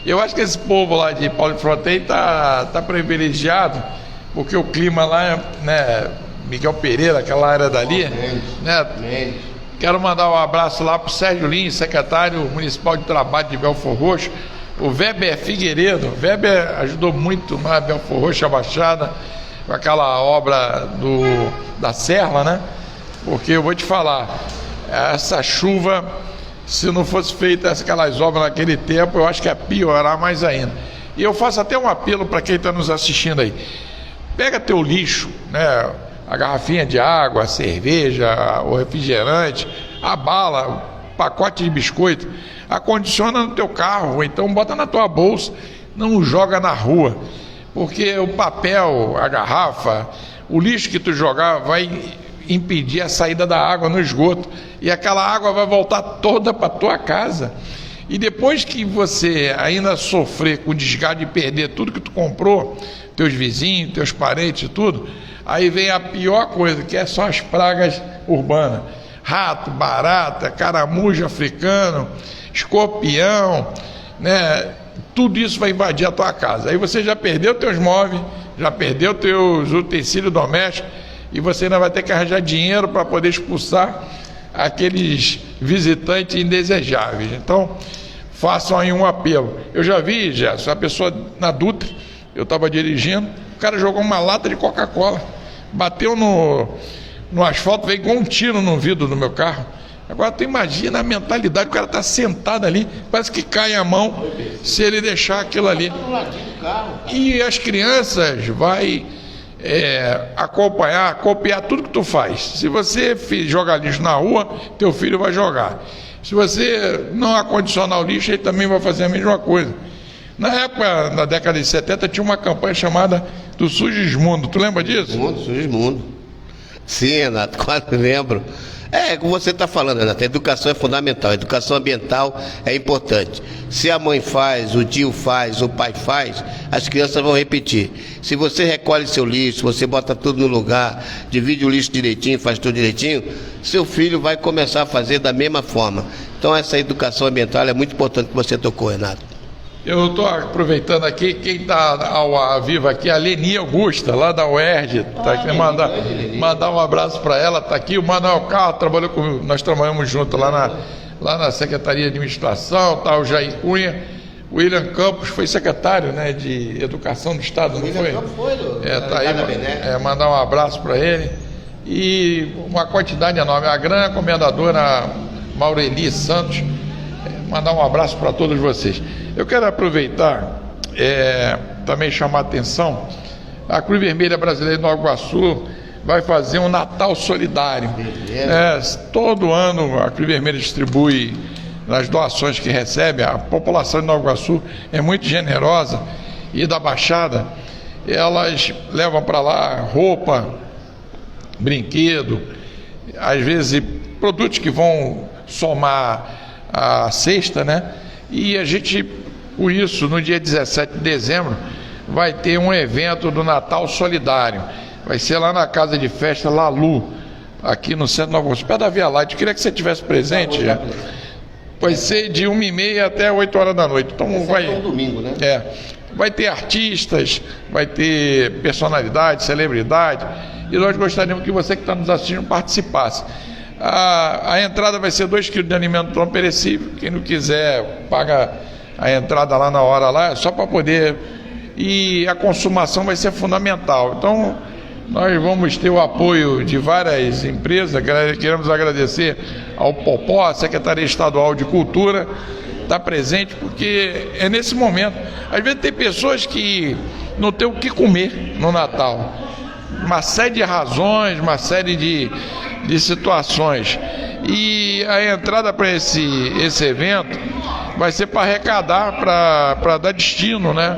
A: Eu acho que esse povo lá de Paulo de Fronten está privilegiado, porque o clima lá, né, Miguel Pereira, aquela área dali, né? Quero mandar um abraço lá para o Sérgio Lins, secretário municipal de trabalho de Belfor Roxo, o Weber Figueiredo. O Weber ajudou muito na Belfor Roxo, a Baixada, com aquela obra da Serra, né? Porque eu vou te falar, essa chuva, se não fosse feitas aquelas obras naquele tempo, eu acho que ia piorar mais ainda. E eu faço até um apelo para quem está nos assistindo aí. Pega teu lixo, né? A garrafinha de água, a cerveja, o refrigerante, a bala, o pacote de biscoito, acondiciona no teu carro, ou então bota na tua bolsa, não joga na rua, porque o papel, a garrafa, o lixo que tu jogar vai impedir a saída da água no esgoto, e aquela água vai voltar toda para tua casa. E depois que você ainda sofrer com o desgaste de perder tudo que tu comprou, teus vizinhos, teus parentes e tudo, aí vem a pior coisa, que é só as pragas urbanas. Rato, barata, caramujo africano, escorpião, né? Tudo isso vai invadir a tua casa. Aí você já perdeu teus móveis, já perdeu teus utensílios domésticos, e você ainda vai ter que arranjar dinheiro para poder expulsar aqueles visitantes indesejáveis. Então, façam aí um apelo. Eu já vi, Gerson, a pessoa na Dutra, eu estava dirigindo, o cara jogou uma lata de Coca-Cola, bateu no asfalto, veio igual um tiro no vidro do meu carro. Agora tu imagina a mentalidade, o cara está sentado ali, parece que cai a mão se ele deixar aquilo ali. E as crianças vai acompanhar, copiar tudo que tu faz. Se você jogar lixo na rua, teu filho vai jogar. Se você não acondicionar o lixo, ele também vai fazer a mesma coisa. Na época, na década de 70, tinha uma campanha chamada do Sugismundo. Tu lembra disso?
B: Sugismundo. Sim, Renato, quase lembro. Como você está falando, Renato, a educação é fundamental, a educação ambiental é importante. Se a mãe faz, o tio faz, o pai faz, as crianças vão repetir. Se você recolhe seu lixo, você bota tudo no lugar, divide o lixo direitinho, faz tudo direitinho, seu filho vai começar a fazer da mesma forma. Então essa educação ambiental é muito importante que você tocou, Renato.
A: Eu estou aproveitando aqui, quem está ao vivo aqui, a Leni Augusta, lá da UERJ, tá aqui, mandar um abraço para ela, está aqui. O Manuel Carlos trabalhou comigo, nós trabalhamos junto lá na Secretaria de Administração, tá, o Jair Cunha, o William Campos foi secretário, né, de Educação do Estado, não foi?
B: Campos foi,
A: tá aí, mandar um abraço para ele. E uma quantidade enorme, a grande comendadora Maureli Santos, mandar um abraço para todos vocês. Eu quero aproveitar, também chamar a atenção, a Cruz Vermelha Brasileira de Nova Iguaçu vai fazer um Natal solidário. Todo ano a Cruz Vermelha distribui nas doações que recebe, a população de Nova Iguaçu é muito generosa, e da Baixada, elas levam para lá roupa, brinquedo, às vezes produtos que vão somar a cesta, né? E a gente, por isso, no dia 17 de dezembro, vai ter um evento do Natal Solidário. Vai ser lá na Casa de Festa Lalu, aqui no centro de Nova Iguaçu, perto da Via Light. Queria que você estivesse presente. Vai ser de 1h30 até 8 horas da noite. Então vai.
B: É um domingo, né?
A: Vai ter artistas, vai ter personalidade, celebridade. E nós gostaríamos que você que está nos assistindo participasse. A entrada vai ser 2 kg de alimento não perecível. Quem não quiser, paga a entrada lá na hora, lá, só para poder. E a consumação vai ser fundamental. Então, nós vamos ter o apoio de várias empresas. Queremos agradecer ao Popó, a Secretaria Estadual de Cultura, está presente, porque é nesse momento. Às vezes tem pessoas que não têm o que comer no Natal. Uma série de razões, uma série de situações. E a entrada para esse evento vai ser para arrecadar, para dar destino, né?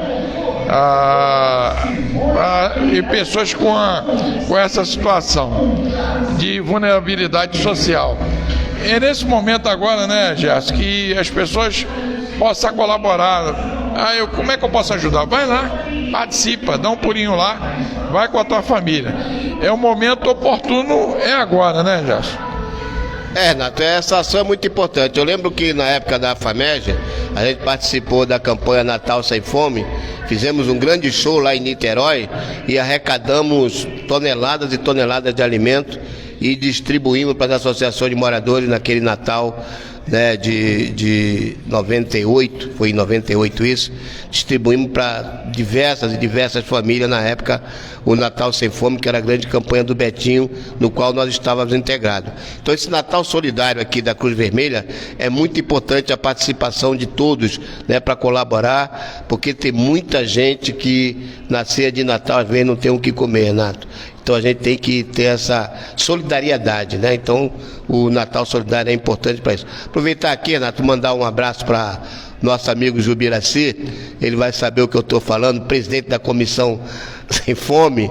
A: e pessoas com essa situação de vulnerabilidade social. É nesse momento agora, né, Gerson, que as pessoas possam colaborar. Como é que eu posso ajudar? Vai lá, participa, dá um pulinho lá, vai com a tua família. É o momento oportuno, é agora, né, Gerson?
B: Renato, essa ação é muito importante. Eu lembro que na época da FAMEG, a gente participou da campanha Natal Sem Fome, fizemos um grande show lá em Niterói e arrecadamos toneladas e toneladas de alimento e distribuímos para as associações de moradores naquele Natal, né, de 98, foi em 98 isso, distribuímos para diversas famílias na época o Natal Sem Fome, que era a grande campanha do Betinho, no qual nós estávamos integrados. Então esse Natal solidário aqui da Cruz Vermelha é muito importante a participação de todos, né, para colaborar, porque tem muita gente que na ceia de Natal às vezes não tem o que comer, Renato. Então a gente tem que ter essa solidariedade, né? Então o Natal Solidário é importante para isso. Aproveitar aqui, Renato, mandar um abraço para nosso amigo Jubiraci, ele vai saber o que eu estou falando, presidente da Comissão Sem Fome,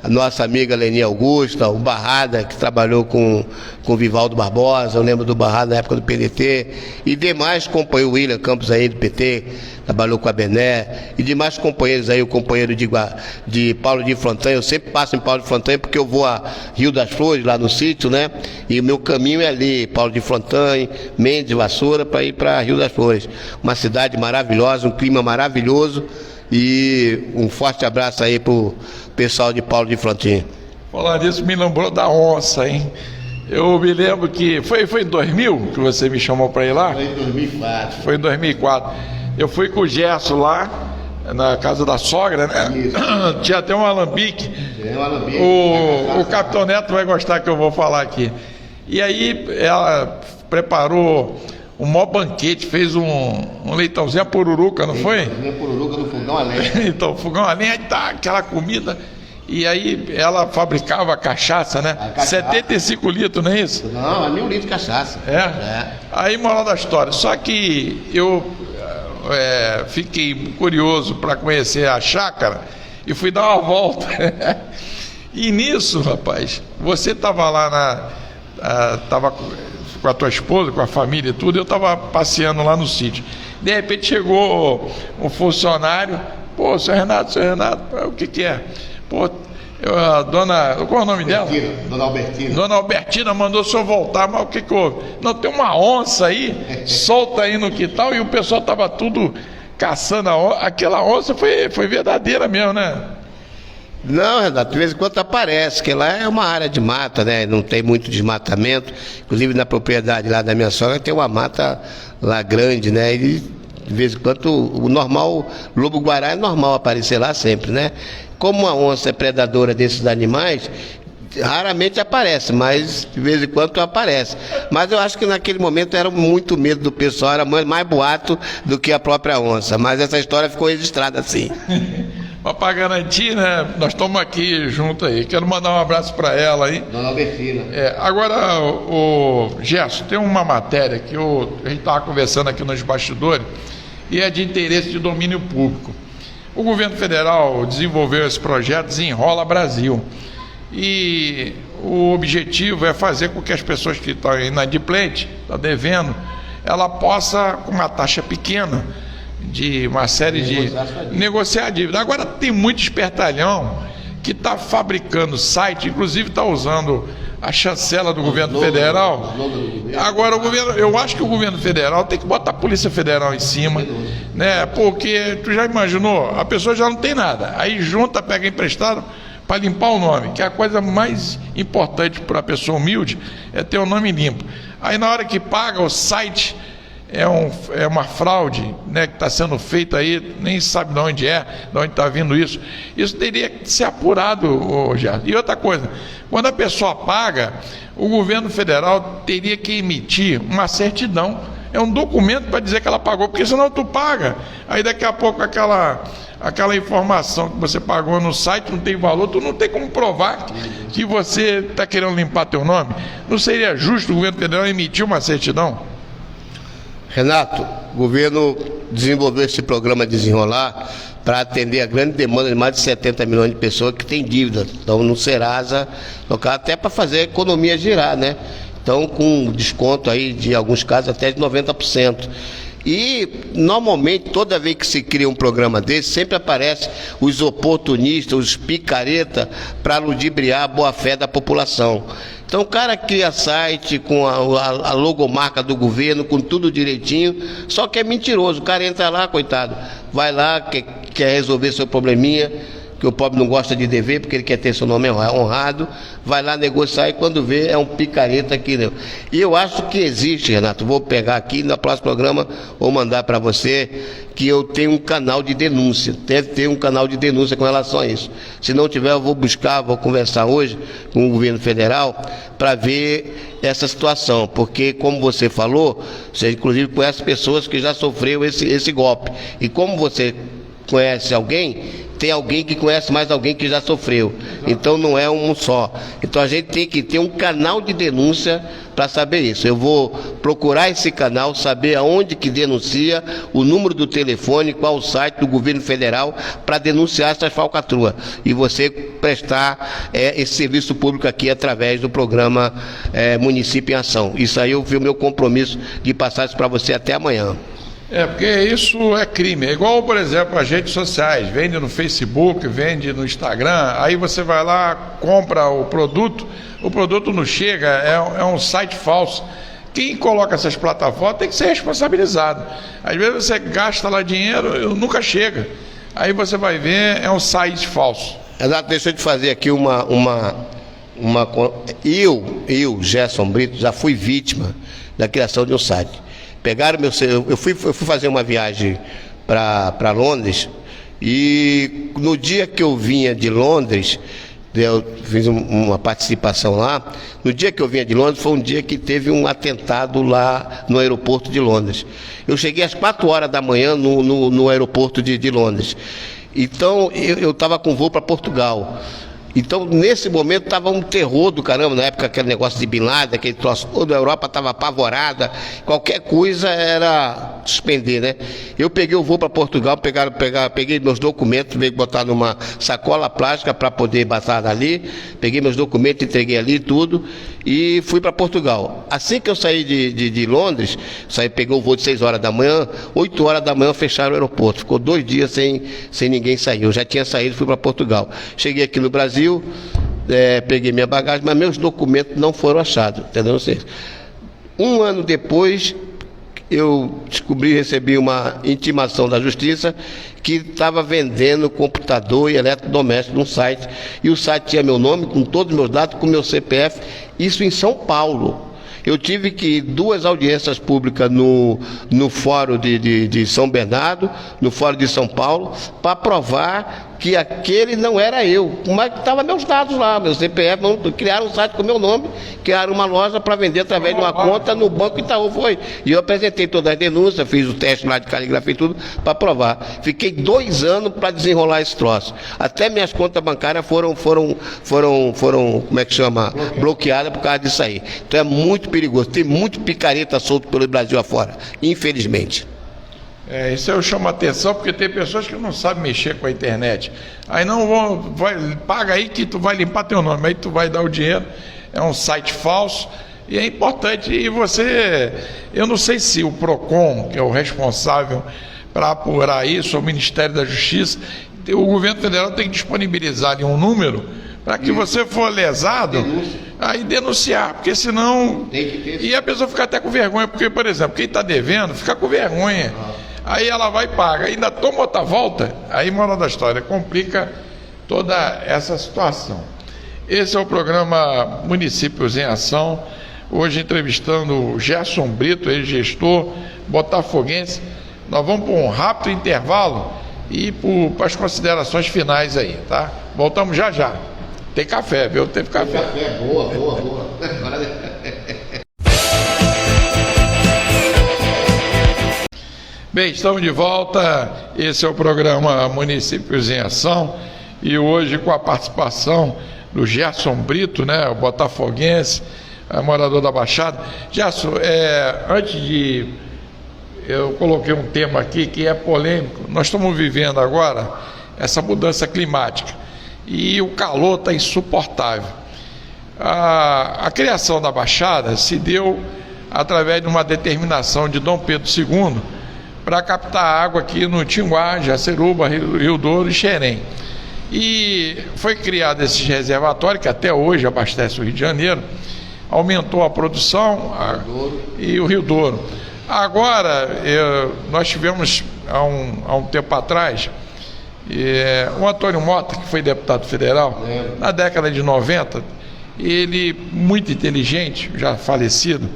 B: a nossa amiga Leni Augusta, o Barrada, que trabalhou com o Vivaldo Barbosa, eu lembro do Barrada na época do PDT, e demais companheiros, o William Campos aí do PT, trabalhou com a Bené, e demais companheiros aí, o companheiro de Paulo de Frontanha, eu sempre passo em Paulo de Frontanha porque eu vou a Rio das Flores, lá no sítio, né, e o meu caminho é ali, Paulo de Frontanha, Mendes, Vassoura, para ir para Rio das Flores, uma cidade maravilhosa, um clima maravilhoso, e um forte abraço aí pro pessoal de Paulo de Frontinha.
A: Falar disso me lembrou da onça, hein? Eu me lembro que foi em 2000 que você me chamou para ir lá?
B: Foi em 2004.
A: Foi em 2004. Eu fui com o Gerson lá, na casa da sogra, né? Isso. Tinha até um alambique. O Capitão Neto vai gostar que eu vou falar aqui. E aí ela preparou um maior banquete, fez um leitãozinho a pururuca, não foi?
B: Leitãozinho a pururuca no fogão a lenha.
A: Então, fogão a lenha, tá aquela comida. E aí ela fabricava cachaça, né? 75 litros, não é isso?
B: Não, é 1000 litros de cachaça.
A: É? Aí, moral da história. Só que eu fiquei curioso para conhecer a chácara e fui dar uma volta. E nisso, rapaz, você estava lá tava com a tua esposa, com a família e tudo, eu estava passeando lá no sítio. De repente chegou um funcionário, pô, seu Renato, o que é? Pô, a dona, qual é o nome dela?
B: Dona Albertina.
A: Dona Albertina mandou o senhor voltar, mas o que houve? Não, tem uma onça aí, solta aí no quintal, e o pessoal estava tudo caçando a onça. Aquela onça foi verdadeira mesmo, né?
B: Não, Renato, de vez em quando aparece, que lá é uma área de mata, né? Não tem muito desmatamento. Inclusive na propriedade lá da minha sogra tem uma mata lá grande, né? E de vez em quando o normal, lobo-guará é normal aparecer lá sempre, né? Como a onça é predadora desses animais, raramente aparece, mas de vez em quando aparece. Mas eu acho que naquele momento era muito medo do pessoal, era mais boato do que a própria onça. Mas essa história ficou registrada assim.
A: Mas para garantir, né? Nós estamos aqui junto aí. Quero mandar um abraço para ela aí.
B: Dona Albertina.
A: Agora, o Gerson, tem uma matéria que a gente estava conversando aqui nos bastidores e é de interesse de domínio público. O governo federal desenvolveu esse projeto Desenrola Brasil. E o objetivo é fazer com que as pessoas que estão inadimplentes, estão devendo, ela possa, com uma taxa pequena, de uma série de negociar a dívida. Agora tem muito espertalhão que está fabricando site, inclusive está usando a chancela do governo federal. Agora eu acho que o governo federal tem que botar a Polícia Federal em cima, né? Porque tu já imaginou, a pessoa já não tem nada, aí junta, pega emprestado para limpar o nome, que é a coisa mais importante para a pessoa humilde, é ter o nome limpo. Aí na hora que paga o site é uma fraude, né, que está sendo feita aí, nem sabe de onde está vindo isso. Isso teria que ser apurado, Gerson. E outra coisa, quando a pessoa paga, o governo federal teria que emitir uma certidão, é um documento para dizer que ela pagou, porque senão tu paga, aí daqui a pouco aquela informação que você pagou no site não tem valor, tu não tem como provar que você está querendo limpar teu nome. Não seria justo o governo federal emitir uma certidão?
B: Renato, o governo desenvolveu esse programa Desenrolar para atender a grande demanda de mais de 70 milhões de pessoas que têm dívida. Então, no Serasa, até para fazer a economia girar, né? Então, com desconto aí de alguns casos até de 90%. E, normalmente, toda vez que se cria um programa desse, sempre aparece os oportunistas, os picareta, para ludibriar a boa-fé da população. Então, o cara cria site com a logomarca do governo, com tudo direitinho, só que é mentiroso. O cara entra lá, coitado, vai lá, quer resolver seu probleminha, que o pobre não gosta de dever, porque ele quer ter seu nome honrado, vai lá negociar e quando vê é um picareta aqui, né? E eu acho que existe, Renato, vou pegar aqui no próximo programa, vou mandar para você, que eu tenho um canal de denúncia, deve ter um canal de denúncia com relação a isso. Se não tiver, eu vou buscar, vou conversar hoje com o governo federal para ver essa situação, porque como você falou, você inclusive conhece pessoas que já sofreram esse golpe, e como você conhece alguém, tem alguém que conhece mais alguém que já sofreu. Então não é um só. Então a gente tem que ter um canal de denúncia para saber isso. Eu vou procurar esse canal, saber aonde que denuncia, o número do telefone, qual o site do governo federal para denunciar essas falcatruas. E você prestar esse serviço público aqui através do programa Município em Ação. Isso aí eu vi o meu compromisso de passar isso para você até amanhã.
A: Porque isso é crime. É igual, por exemplo, as redes sociais. Vende no Facebook, vende no Instagram. Aí você vai lá, compra o produto não chega, é um site falso. Quem coloca essas plataformas tem que ser responsabilizado. Às vezes você gasta lá dinheiro, nunca chega. Aí você vai ver, é um site falso.
B: Exato, deixa eu te fazer aqui eu, Gerson Brito, já fui vítima da criação de um site. Pegaram eu fui fazer uma viagem para Londres e no dia que eu vinha de Londres, eu fiz uma participação lá. No dia que eu vinha de Londres foi um dia que teve um atentado lá no aeroporto de Londres. Eu cheguei às 4 horas da manhã no aeroporto de Londres. Então eu estava com voo para Portugal. Então, nesse momento, estava um terror do caramba, na época aquele negócio de Bin Laden, aquele troço, toda a Europa estava apavorada, qualquer coisa era suspender, né? Eu peguei o voo para Portugal, peguei meus documentos, veio botar numa sacola plástica para poder botar ali, peguei meus documentos, entreguei ali tudo e fui para Portugal. Assim que eu saí de Londres, peguei o voo de 6 horas da manhã, 8 horas da manhã fecharam o aeroporto, ficou 2 dias sem ninguém sair. Eu já tinha saído e fui para Portugal. Cheguei aqui no Brasil, peguei minha bagagem, mas meus documentos não foram achados, entendeu? Um ano depois, eu recebi uma intimação da Justiça que estava vendendo computador e eletrodoméstico num site, e o site tinha meu nome, com todos os meus dados, com meu CPF, isso em São Paulo. Eu tive que ir 2 audiências públicas no Fórum de São Bernardo, no Fórum de São Paulo, para provar que aquele não era eu, mas estavam meus dados lá, meu CPF, criaram um site com meu nome, criaram uma loja para vender através de uma conta no Banco Itaú, foi. E eu apresentei todas as denúncias, fiz o teste lá de caligrafia e tudo, para provar. Fiquei 2 anos para desenrolar esse troço. Até minhas contas bancárias foram como é que chama? Bloqueadas por causa disso aí. Então é muito perigoso, tem muito picareta solto pelo Brasil afora, infelizmente.
A: Isso eu chamo a atenção porque tem pessoas que não sabem mexer com a internet. Aí paga aí que tu vai limpar teu nome, aí tu vai dar o dinheiro, é um site falso e é importante. E eu não sei se o PROCON, que é o responsável para apurar isso, o Ministério da Justiça, o governo federal tem que disponibilizar ali um número para que você for lesado, aí denunciar, porque senão... E a pessoa fica até com vergonha, porque, por exemplo, quem está devendo fica com vergonha. Aí ela vai e paga, ainda toma outra volta, aí moral da história, complica toda essa situação. Esse é o programa Municípios em Ação, hoje entrevistando o Gerson Brito, ele gestor botafoguense. Nós vamos para um rápido intervalo e para as considerações finais aí, tá? Voltamos já já. Tem café, viu? Teve café.
B: Tem café, boa.
A: Bem, estamos de volta. Esse é o programa Municípios em Ação e hoje com a participação do Gerson Brito, né, o botafoguense, morador da Baixada. Gerson, antes de eu coloquei um tema aqui que é polêmico. Nós estamos vivendo agora essa mudança climática e o calor está insuportável. A criação da Baixada se deu através de uma determinação de Dom Pedro II para captar água aqui no Tinguá, Jaceruba, Rio Douro e Xerém. E foi criado esse reservatório que até hoje abastece o Rio de Janeiro, aumentou a produção e o Rio Douro. Agora, nós tivemos há um tempo atrás, o Antônio Mota, que foi deputado federal, na década de 90, ele, muito inteligente, já falecido,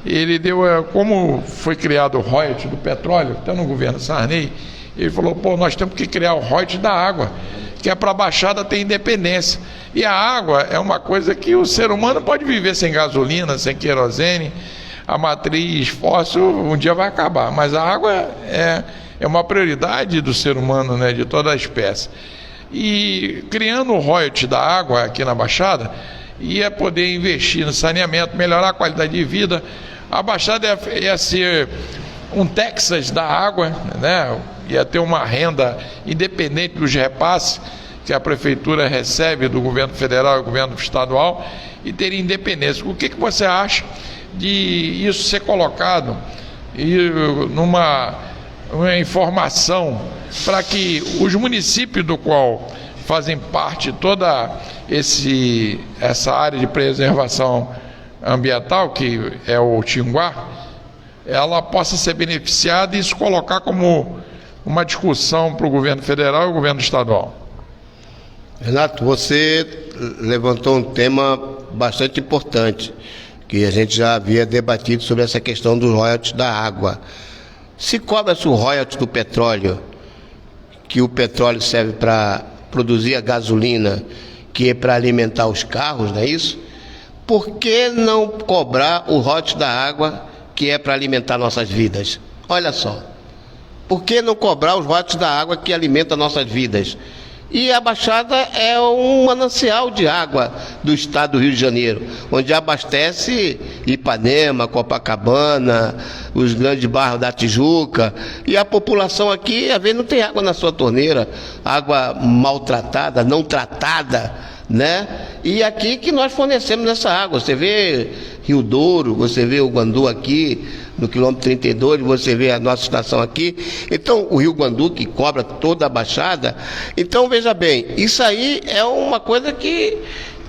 A: ele deu, como foi criado o royalty do petróleo, até no governo Sarney, ele falou, nós temos que criar o royalty da água, que é para a Baixada ter independência. E a água é uma coisa que o ser humano pode viver sem gasolina, sem querosene, a matriz fóssil um dia vai acabar, mas a água é uma prioridade do ser humano, né, de toda a espécie. E criando o royalty da água aqui na Baixada, ia poder investir no saneamento, melhorar a qualidade de vida. A Baixada ia ser um Texas da água, né? Ia ter uma renda independente dos repasses que a prefeitura recebe do governo federal e do governo estadual, e teria independência. O que você acha de isso ser colocado numa informação para que os municípios do qual fazem parte toda essa área de preservação ambiental, que é o Tinguá, ela possa ser beneficiada e isso colocar como uma discussão para o governo federal e o governo estadual?
B: Renato, você levantou um tema bastante importante, que a gente já havia debatido sobre essa questão dos royalties da água. Se cobra-se o royalties do petróleo, que o petróleo serve para produzir a gasolina, que é para alimentar os carros, não é isso? Por que não cobrar o royalties da água, que é para alimentar nossas vidas? Olha só. Por que não cobrar os royalties da água que alimenta nossas vidas? E a Baixada é um manancial de água do estado do Rio de Janeiro, onde abastece Ipanema, Copacabana, os grandes bairros da Tijuca. E a população aqui, às vezes, não tem água na sua torneira, água maltratada, não tratada, né? E aqui que nós fornecemos essa água. Você vê Rio Douro, você vê o Guandu aqui, no quilômetro 32, você vê a nossa estação aqui. Então, o Rio Guandu, que cobra toda a Baixada. Então, veja bem, isso aí é uma coisa que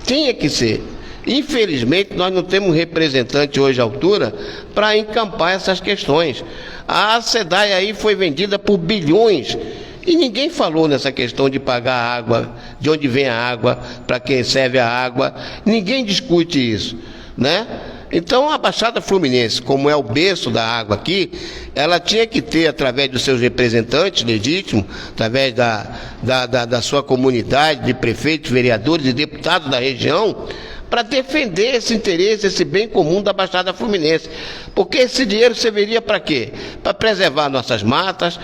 B: tinha que ser. Infelizmente, nós não temos representante hoje à altura para encampar essas questões. A SEDAI aí foi vendida por bilhões. E ninguém falou nessa questão de pagar a água, de onde vem a água, para quem serve a água. Ninguém discute isso, né? Então a Baixada Fluminense, como é o berço da água aqui, ela tinha que ter, através dos seus representantes legítimos, através da sua comunidade, de prefeitos, vereadores e deputados da região, para defender esse interesse, esse bem comum da Baixada Fluminense. Porque esse dinheiro serviria para quê? Para preservar nossas matas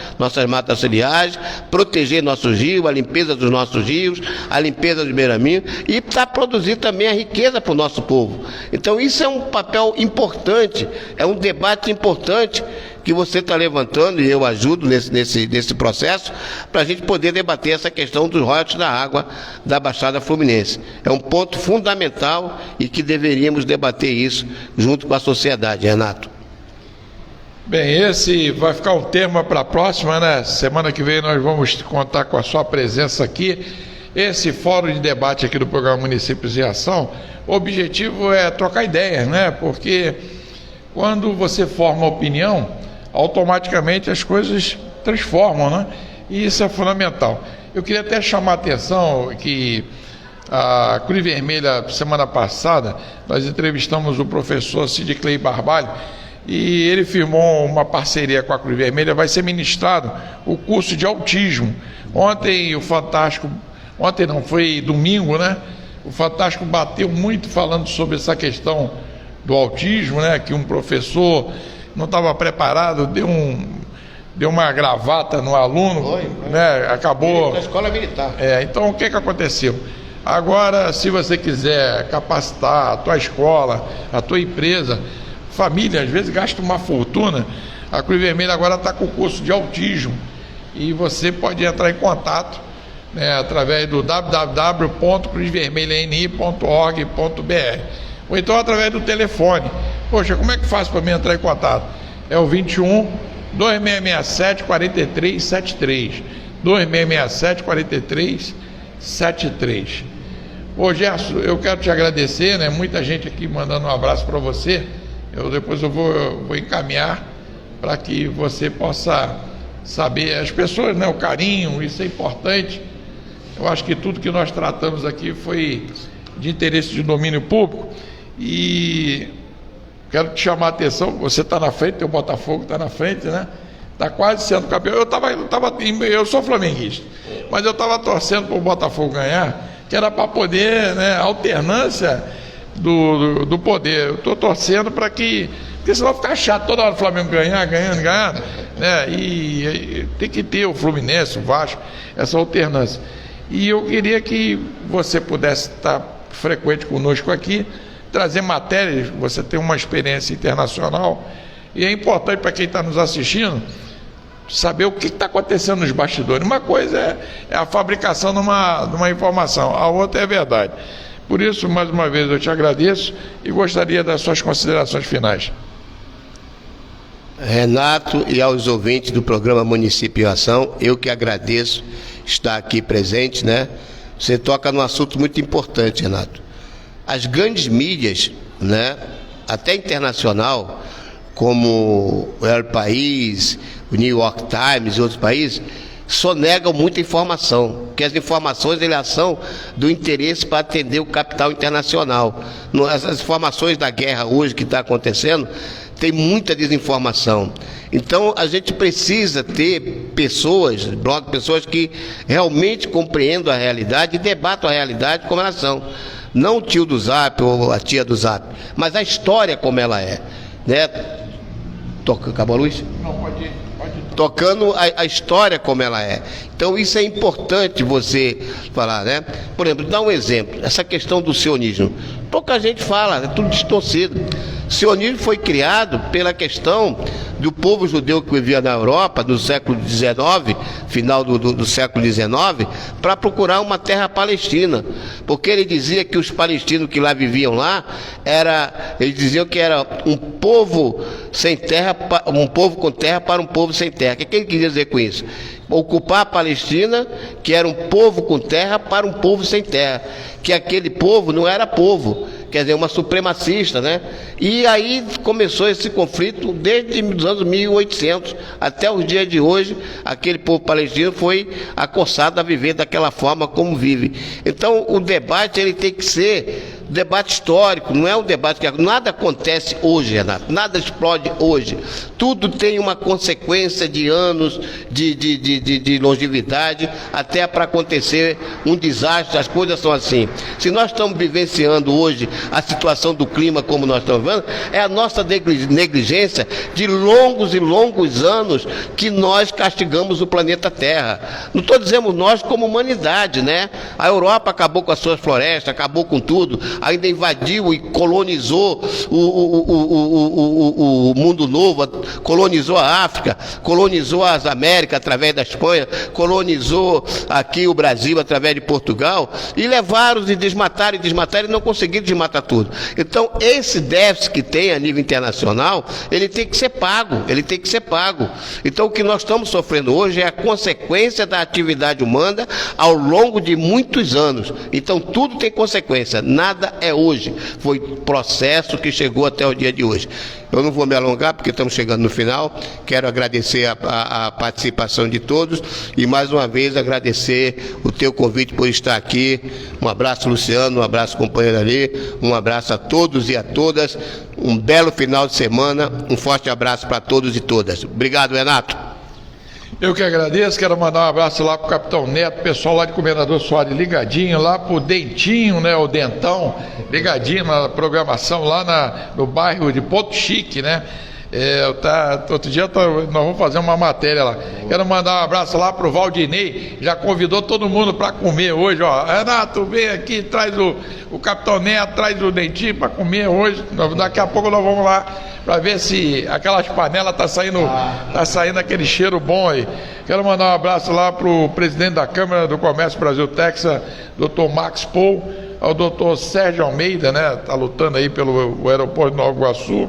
B: ciliares, proteger nossos rios, a limpeza dos nossos rios, a limpeza dos beiraminhos e para produzir também a riqueza para o nosso povo. Então isso é um papel importante, é um debate importante que você está levantando, e eu ajudo nesse processo, para a gente poder debater essa questão dos royalties da água da Baixada Fluminense. É um ponto fundamental e que deveríamos debater isso junto com a sociedade, Renato.
A: Bem, esse vai ficar um tema para a próxima, né? Semana que vem nós vamos contar com a sua presença aqui. Esse fórum de debate aqui do programa Municípios em Ação, o objetivo é trocar ideias, né? Porque quando você forma opinião, automaticamente as coisas transformam, né? E isso é fundamental. Eu queria até chamar a atenção que a Cruz Vermelha, semana passada, nós entrevistamos o professor Cid Clay Barbalho e ele firmou uma parceria com a Cruz Vermelha. Vai ser ministrado o curso de autismo. Ontem o Fantástico, ontem não, foi domingo, né? O Fantástico bateu muito falando sobre essa questão do autismo, né? Que um professor não estava preparado, deu uma gravata no aluno, né? Acabou.
B: Na escola militar.
A: Então o que aconteceu? Agora, se você quiser capacitar a tua escola, a tua empresa, família às vezes gasta uma fortuna. A Cruz Vermelha agora está com o curso de autismo e você pode entrar em contato, né, através do www.cruzvermelhani.org.br ou então através do telefone. Poxa, como é que faz para mim entrar em contato? É o 21 2667 4373, 2667 4373. Ô Gerson, eu quero te agradecer, né? Muita gente aqui mandando um abraço para você. Depois eu vou encaminhar para que você possa saber, as pessoas, né? O carinho, isso é importante. Eu acho que tudo que nós tratamos aqui foi de interesse de domínio público e quero te chamar a atenção, você está na frente, o Botafogo está na frente, né? Está quase sendo campeão. Eu sou flamenguista, mas eu estava torcendo para o Botafogo ganhar, que era para poder, né, alternância do poder. Eu estou torcendo para que, porque senão ficar chato toda hora o Flamengo ganhando, né? E tem que ter o Fluminense, o Vasco, essa alternância. E eu queria que você pudesse estar frequente conosco aqui, trazer matérias. Você tem uma experiência internacional e é importante para quem está nos assistindo saber o que está acontecendo nos bastidores. Uma coisa é a fabricação de uma informação, a outra é a verdade. Por isso, mais uma vez, eu te agradeço e gostaria das suas considerações finais.
B: Renato e aos ouvintes do programa Município em Ação, eu que agradeço estar aqui presente, né? Você toca num assunto muito importante, Renato. As grandes mídias, né, até internacional, como o El País, o New York Times e outros países, só negam muita informação, porque as informações elas são do interesse para atender o capital internacional. Essas informações da guerra hoje que está acontecendo, tem muita desinformação. Então a gente precisa ter pessoas que realmente compreendam a realidade e debatam a realidade como elas são. Não o tio do Zap ou a tia do Zap, mas a história como ela é, né? Acabou a luz?
A: Não, pode ir.
B: Tocando a história como ela é. Então isso é importante você falar, né? Por exemplo, dá um exemplo, essa questão do sionismo. Pouca gente fala, é tudo distorcido. O sionismo foi criado pela questão do povo judeu que vivia na Europa no século XIX, final do século XIX, para procurar uma terra palestina, porque ele dizia que os palestinos que lá viviam lá, eles diziam que era um povo sem terra, um povo com terra para um povo sem terra. O que ele queria dizer com isso? Ocupar a Palestina, que era um povo com terra, para um povo sem terra, que aquele povo não era povo, quer dizer, uma supremacista, né? E aí começou esse conflito desde os anos 1800 até os dias de hoje. Aquele povo palestino foi acossado a viver daquela forma como vive. Então o debate ele tem que ser debate histórico, não é um debate que nada acontece hoje, Renato, nada explode hoje. Tudo tem uma consequência de anos de longevidade até para acontecer um desastre. As coisas são assim. Se nós estamos vivenciando hoje a situação do clima como nós estamos vendo, é a nossa negligência de longos e longos anos que nós castigamos o planeta Terra. Não estou dizendo nós como humanidade, né? A Europa acabou com as suas florestas, acabou com tudo, ainda invadiu e colonizou o mundo novo, colonizou a África, colonizou as Américas através da Espanha, colonizou aqui o Brasil através de Portugal, e levaram e desmataram e não conseguiram desmatar tudo. Então esse déficit que tem a nível internacional, ele tem que ser pago, Então o que nós estamos sofrendo hoje é a consequência da atividade humana ao longo de muitos anos. Então tudo tem consequência, nada é hoje, foi processo que chegou até o dia de hoje. Eu não vou me alongar porque estamos chegando no final. Quero agradecer a participação de todos e mais uma vez agradecer o teu convite por estar aqui. Um abraço, Luciano, um abraço, companheiro ali, um abraço a todos e a todas, um belo final de semana, um forte abraço para todos e todas. Obrigado, Renato.
A: Eu que agradeço, quero mandar um abraço lá para o Capitão Neto, pessoal lá de Comendador Soares ligadinho, lá para o Dentinho, né, o Dentão, ligadinho na programação lá no bairro de Ponto Chique, né? Outro dia nós vamos fazer uma matéria lá. Quero mandar um abraço lá pro Valdinei, já convidou todo mundo para comer hoje, ó. Renato, vem aqui, traz o Capitão Neto, traz o Dentinho para comer hoje. Daqui a pouco nós vamos lá para ver se aquelas panelas tá saindo aquele cheiro bom aí. Quero mandar um abraço lá pro presidente da Câmara do Comércio Brasil-Texas, Dr. Max Paul, ao Dr. Sérgio Almeida, né? Tá lutando aí pelo aeroporto de Nova Iguaçu.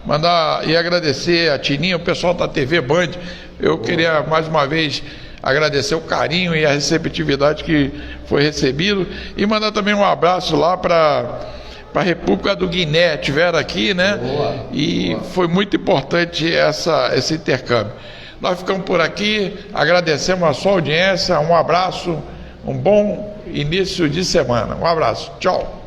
A: Mandar e agradecer a Tininha, o pessoal da TV Band. Eu queria mais uma vez agradecer o carinho e a receptividade que foi recebido e mandar também um abraço lá para a República do Guiné, tiveram aqui, né? E foi muito importante esse intercâmbio. Nós ficamos por aqui, agradecemos a sua audiência, um abraço, um bom início de semana. Um abraço, tchau.